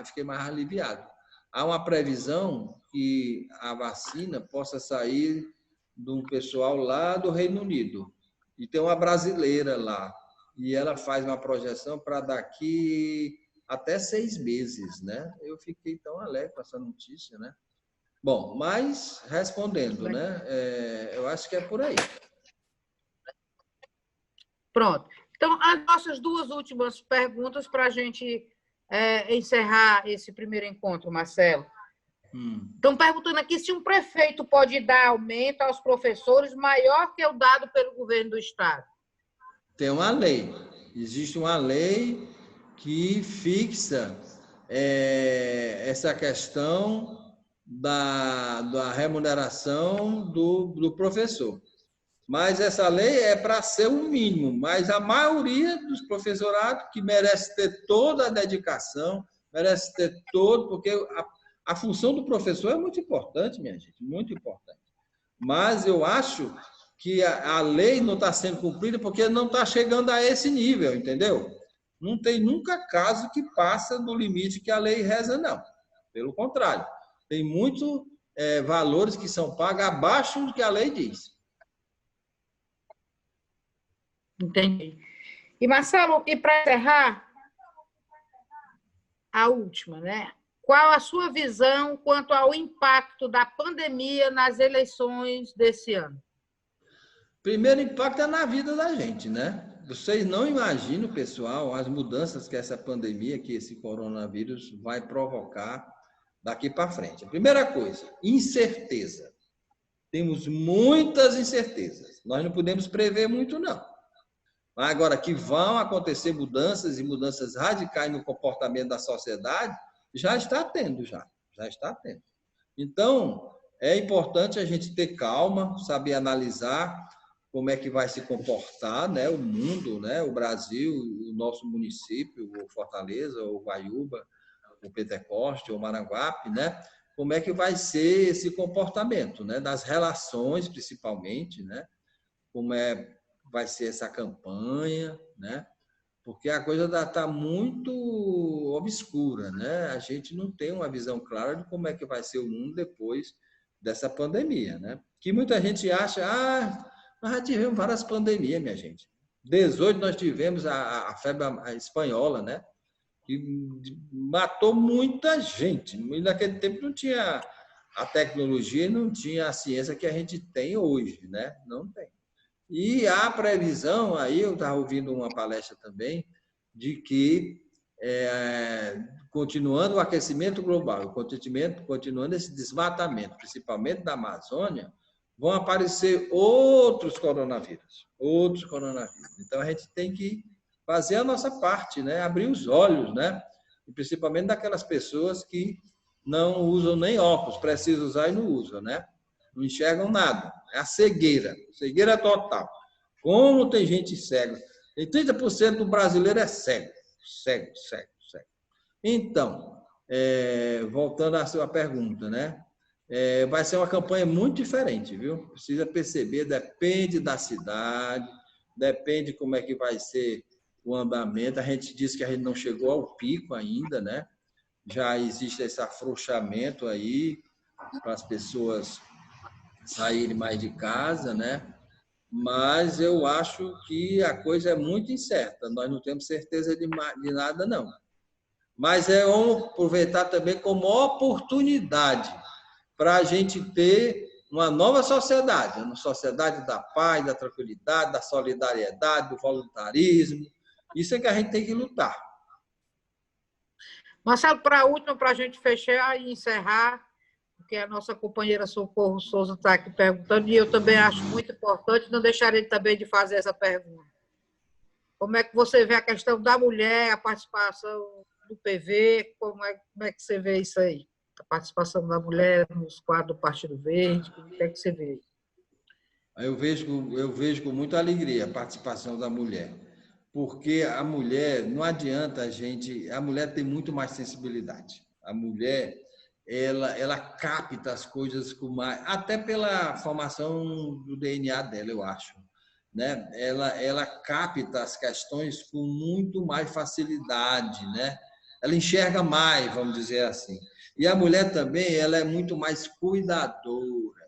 fiquei mais aliviado. Há uma previsão que a vacina possa sair de um pessoal lá do Reino Unido. E tem uma brasileira lá. E ela faz uma projeção para daqui até 6 meses, né? Eu fiquei tão alegre com essa notícia, né? Bom, mas respondendo, né? Eu acho que é por aí. Pronto. Então, as nossas duas últimas perguntas para a gente encerrar esse primeiro encontro, Marcelo. Estão perguntando aqui se um prefeito pode dar aumento aos professores maior que o dado pelo governo do Estado. Tem uma lei. Existe uma lei que fixa essa questão da remuneração do professor. Mas essa lei é para ser o mínimo, mas a maioria dos professorados que merece ter toda a dedicação, merece ter todo, porque a função do professor é muito importante, minha gente, muito importante. Mas eu acho que a lei não está sendo cumprida porque não está chegando a esse nível, entendeu? Não tem nunca caso que passa do limite que a lei reza, não. Pelo contrário, tem muitos valores que são pagos abaixo do que a lei diz. Entendi. E, Marcelo, e para encerrar, a última, né? Qual a sua visão quanto ao impacto da pandemia nas eleições desse ano? Primeiro impacto é na vida da gente, né? Vocês não imaginam, pessoal, as mudanças que essa pandemia, que esse coronavírus vai provocar daqui para frente. A primeira coisa, incerteza. Temos muitas incertezas. Nós não podemos prever muito, não. Agora, que vão acontecer mudanças e mudanças radicais no comportamento da sociedade, já está tendo, já está tendo. Então, é importante a gente ter calma, saber analisar como é que vai se comportar, né, o mundo, né, o Brasil, o nosso município, o Fortaleza, o Guaiúba, o Pentecoste, o Maranguape, né, como é que vai ser esse comportamento, né, das relações, principalmente, né, como vai ser essa campanha, né? Porque a coisa está muito obscura, né? A gente não tem uma visão clara de como é que vai ser o mundo depois dessa pandemia, né? Que muita gente acha, nós já tivemos várias pandemias, minha gente. 18 nós tivemos a febre espanhola, né? Que matou muita gente. E naquele tempo não tinha a tecnologia, não tinha a ciência que a gente tem hoje, né? Não tem. E a previsão, aí eu estava ouvindo uma palestra também, de que, continuando o aquecimento global, continuando esse desmatamento, principalmente da Amazônia, vão aparecer outros coronavírus. Então, a gente tem que fazer a nossa parte, né? Abrir os olhos, né? E principalmente daquelas pessoas que não usam nem óculos, precisam usar e não usam, né? Não enxergam nada. É a cegueira total. Como tem gente cega? Tem 30% do brasileiro é cego. Cego. Então, voltando à sua pergunta, né? Vai ser uma campanha muito diferente, viu? Precisa perceber, depende da cidade, depende como é que vai ser o andamento. A gente disse que a gente não chegou ao pico ainda, né? Já existe esse afrouxamento aí para as pessoas saírem mais de casa, né? Mas eu acho que a coisa é muito incerta. Nós não temos certeza de nada, não. Mas vamos aproveitar também como oportunidade para a gente ter uma nova sociedade, uma sociedade da paz, da tranquilidade, da solidariedade, do voluntarismo. Isso é que a gente tem que lutar. Marcelo, para a última, para a gente fechar e encerrar, porque a nossa companheira Socorro Souza está aqui perguntando, e eu também acho muito importante, não deixarei também de fazer essa pergunta. Como é que você vê a questão da mulher, a participação do PV? Como é que você vê isso aí? A participação da mulher nos quadros do Partido Verde? Como é que você vê? Eu vejo com muita alegria a participação da mulher, porque a mulher, não adianta a mulher tem muito mais sensibilidade. A mulher, ela capta as coisas com mais, até pela formação do DNA dela, eu acho, né? Ela capta as questões com muito mais facilidade, né? Ela enxerga mais, vamos dizer assim. E a mulher também, ela é muito mais cuidadora.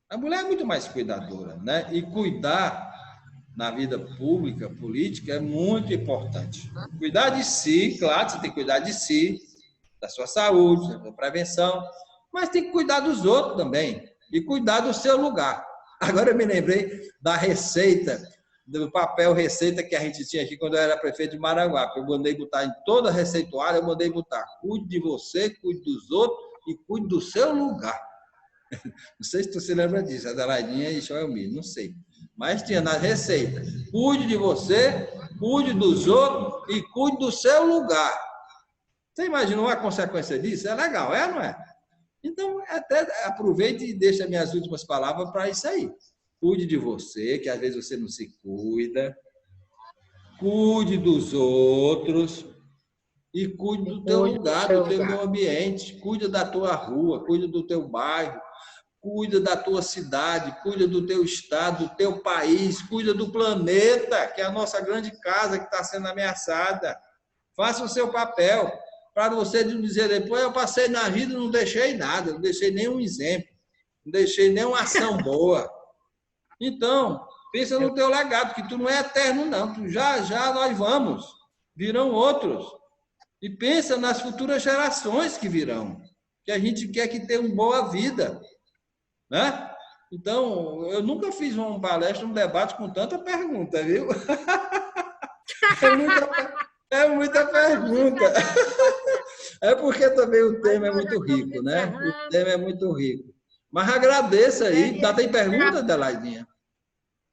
A mulher é muito mais cuidadora, né? E cuidar na vida pública, política, é muito importante. Cuidar de si, claro, você tem que cuidar de si, da sua saúde, da sua prevenção, mas tem que cuidar dos outros também e cuidar do seu lugar. Agora eu me lembrei da receita, do papel receita que a gente tinha aqui quando eu era prefeito de Maranguape. Eu mandei botar em toda a receituária, eu mandei botar: cuide de você, cuide dos outros e cuide do seu lugar. Não sei se tu se lembra disso, Adelaidinha e Joelmir, não sei. Mas tinha na receita: cuide de você, cuide dos outros e cuide do seu lugar. Você imaginou a consequência disso? É legal, é ou não é? Então, até aproveite e deixe as minhas últimas palavras para isso aí. Cuide de você, que às vezes você não se cuida. Cuide dos outros e cuide do teu lugar, do teu meio ambiente. Cuide da tua rua, cuide do teu bairro, cuida da tua cidade, cuida do teu estado, do teu país, cuida do planeta, que é a nossa grande casa que está sendo ameaçada. Faça o seu papel, para você não dizer depois: eu passei na vida e não deixei nada, não deixei nenhum exemplo, não deixei nenhuma ação boa. Então, pensa no teu legado, que tu não é eterno, não. Tu já nós vamos, virão outros. E pensa nas futuras gerações que virão, que a gente quer que tenham uma boa vida. Né? Então, eu nunca fiz uma palestra, um debate com tanta pergunta, viu? É muita pergunta. É porque também o tema é muito rico, né? O tema é muito rico. Mas agradeço aí. Tem pergunta, Adelaidinha?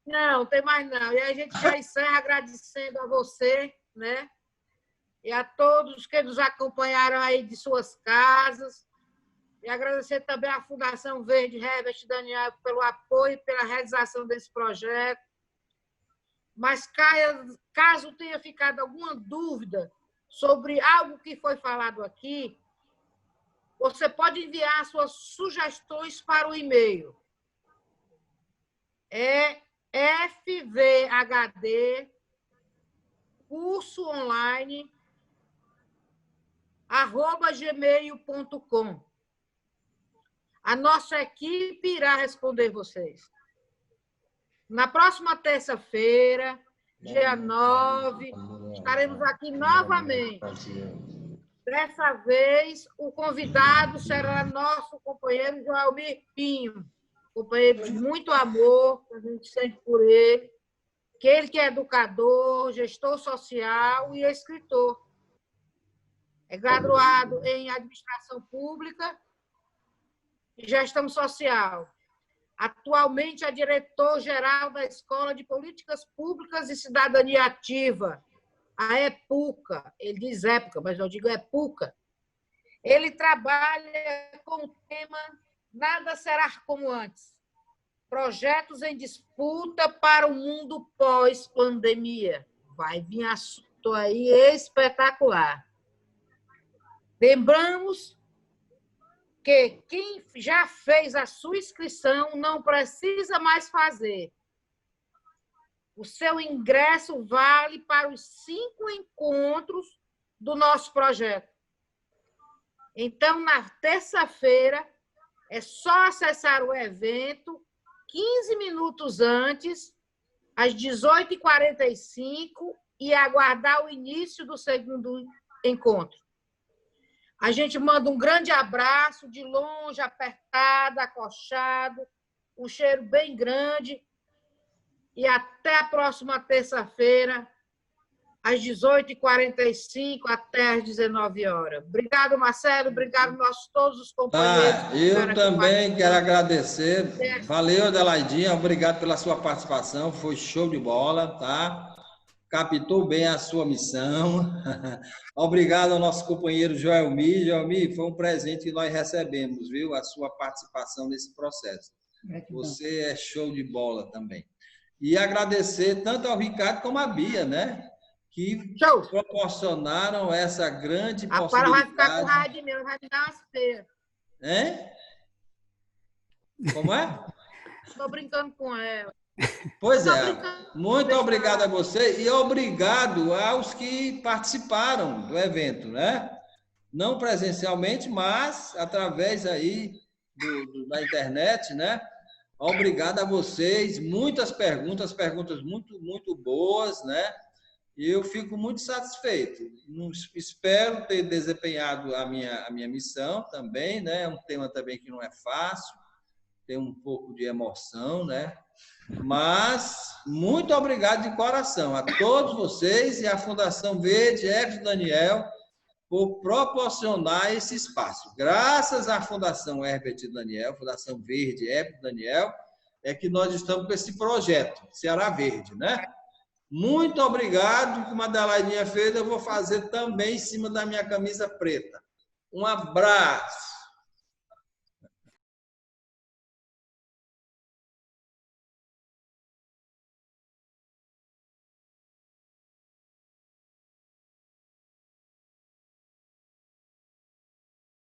Não, tem mais não. E a gente já encerra agradecendo a você, né? E a todos que nos acompanharam aí de suas casas. E agradecer também à Fundação Verde Herbert Daniel pelo apoio e pela realização desse projeto. Mas, caso tenha ficado alguma dúvida sobre algo que foi falado aqui, você pode enviar suas sugestões para o e-mail. É FVHD, curso online, @gmail.com. A nossa equipe irá responder vocês. Na próxima terça-feira, dia 9, estaremos aqui novamente. Dessa vez, o convidado será nosso companheiro Joelmir Pinho, companheiro de muito amor, que a gente sente por ele, que ele que é educador, gestor social e escritor. É graduado em administração pública e gestão social. Atualmente é diretor-geral da Escola de Políticas Públicas e Cidadania Ativa, a EPUCA. Ele diz época, mas eu digo EPUCA. Ele trabalha com o tema Nada Será Como Antes. Projetos em disputa para o mundo pós-pandemia. Vai vir assunto aí espetacular. Lembramos que quem já fez a sua inscrição não precisa mais fazer. O seu ingresso vale para os 5 encontros do nosso projeto. Então, na terça-feira, é só acessar o evento 15 minutos antes, às 18h45, e aguardar o início do segundo encontro. A gente manda um grande abraço, de longe, apertado, acolchado, um cheiro bem grande. E até a próxima terça-feira, às 18h45 até às 19h. Obrigado, Marcelo. Obrigado a todos os companheiros. Eu também quero agradecer. Valeu, Adelaidinha. Obrigado pela sua participação. Foi show de bola, tá? captou bem a sua missão. Obrigado ao nosso companheiro Joelmi. Joelmi, foi um presente que nós recebemos, viu? A sua participação nesse processo. Você é show de bola também. E agradecer tanto ao Ricardo como à Bia, né? Que proporcionaram essa grande possibilidade. Agora vai ficar com raiva de mim, vai me dar umas feias. Hein? Como é? Estou brincando com ela. Pois é. Muito obrigado a você e obrigado aos que participaram do evento, né? Não presencialmente, mas através aí da internet, né? Obrigado a vocês. Muitas perguntas muito, muito boas, né? E eu fico muito satisfeito. Espero ter desempenhado a minha missão também, né? É um tema também que não é fácil, tem um pouco de emoção, né? Mas muito obrigado de coração a todos vocês e à Fundação Verde Herbert Daniel por proporcionar esse espaço. Graças à Fundação Herbert Daniel, Fundação Verde Herbert Daniel, é que nós estamos com esse projeto, Ceará Verde, né? Muito obrado, como a Adelaininha fez, eu vou fazer também em cima da minha camisa preta. Um abraço.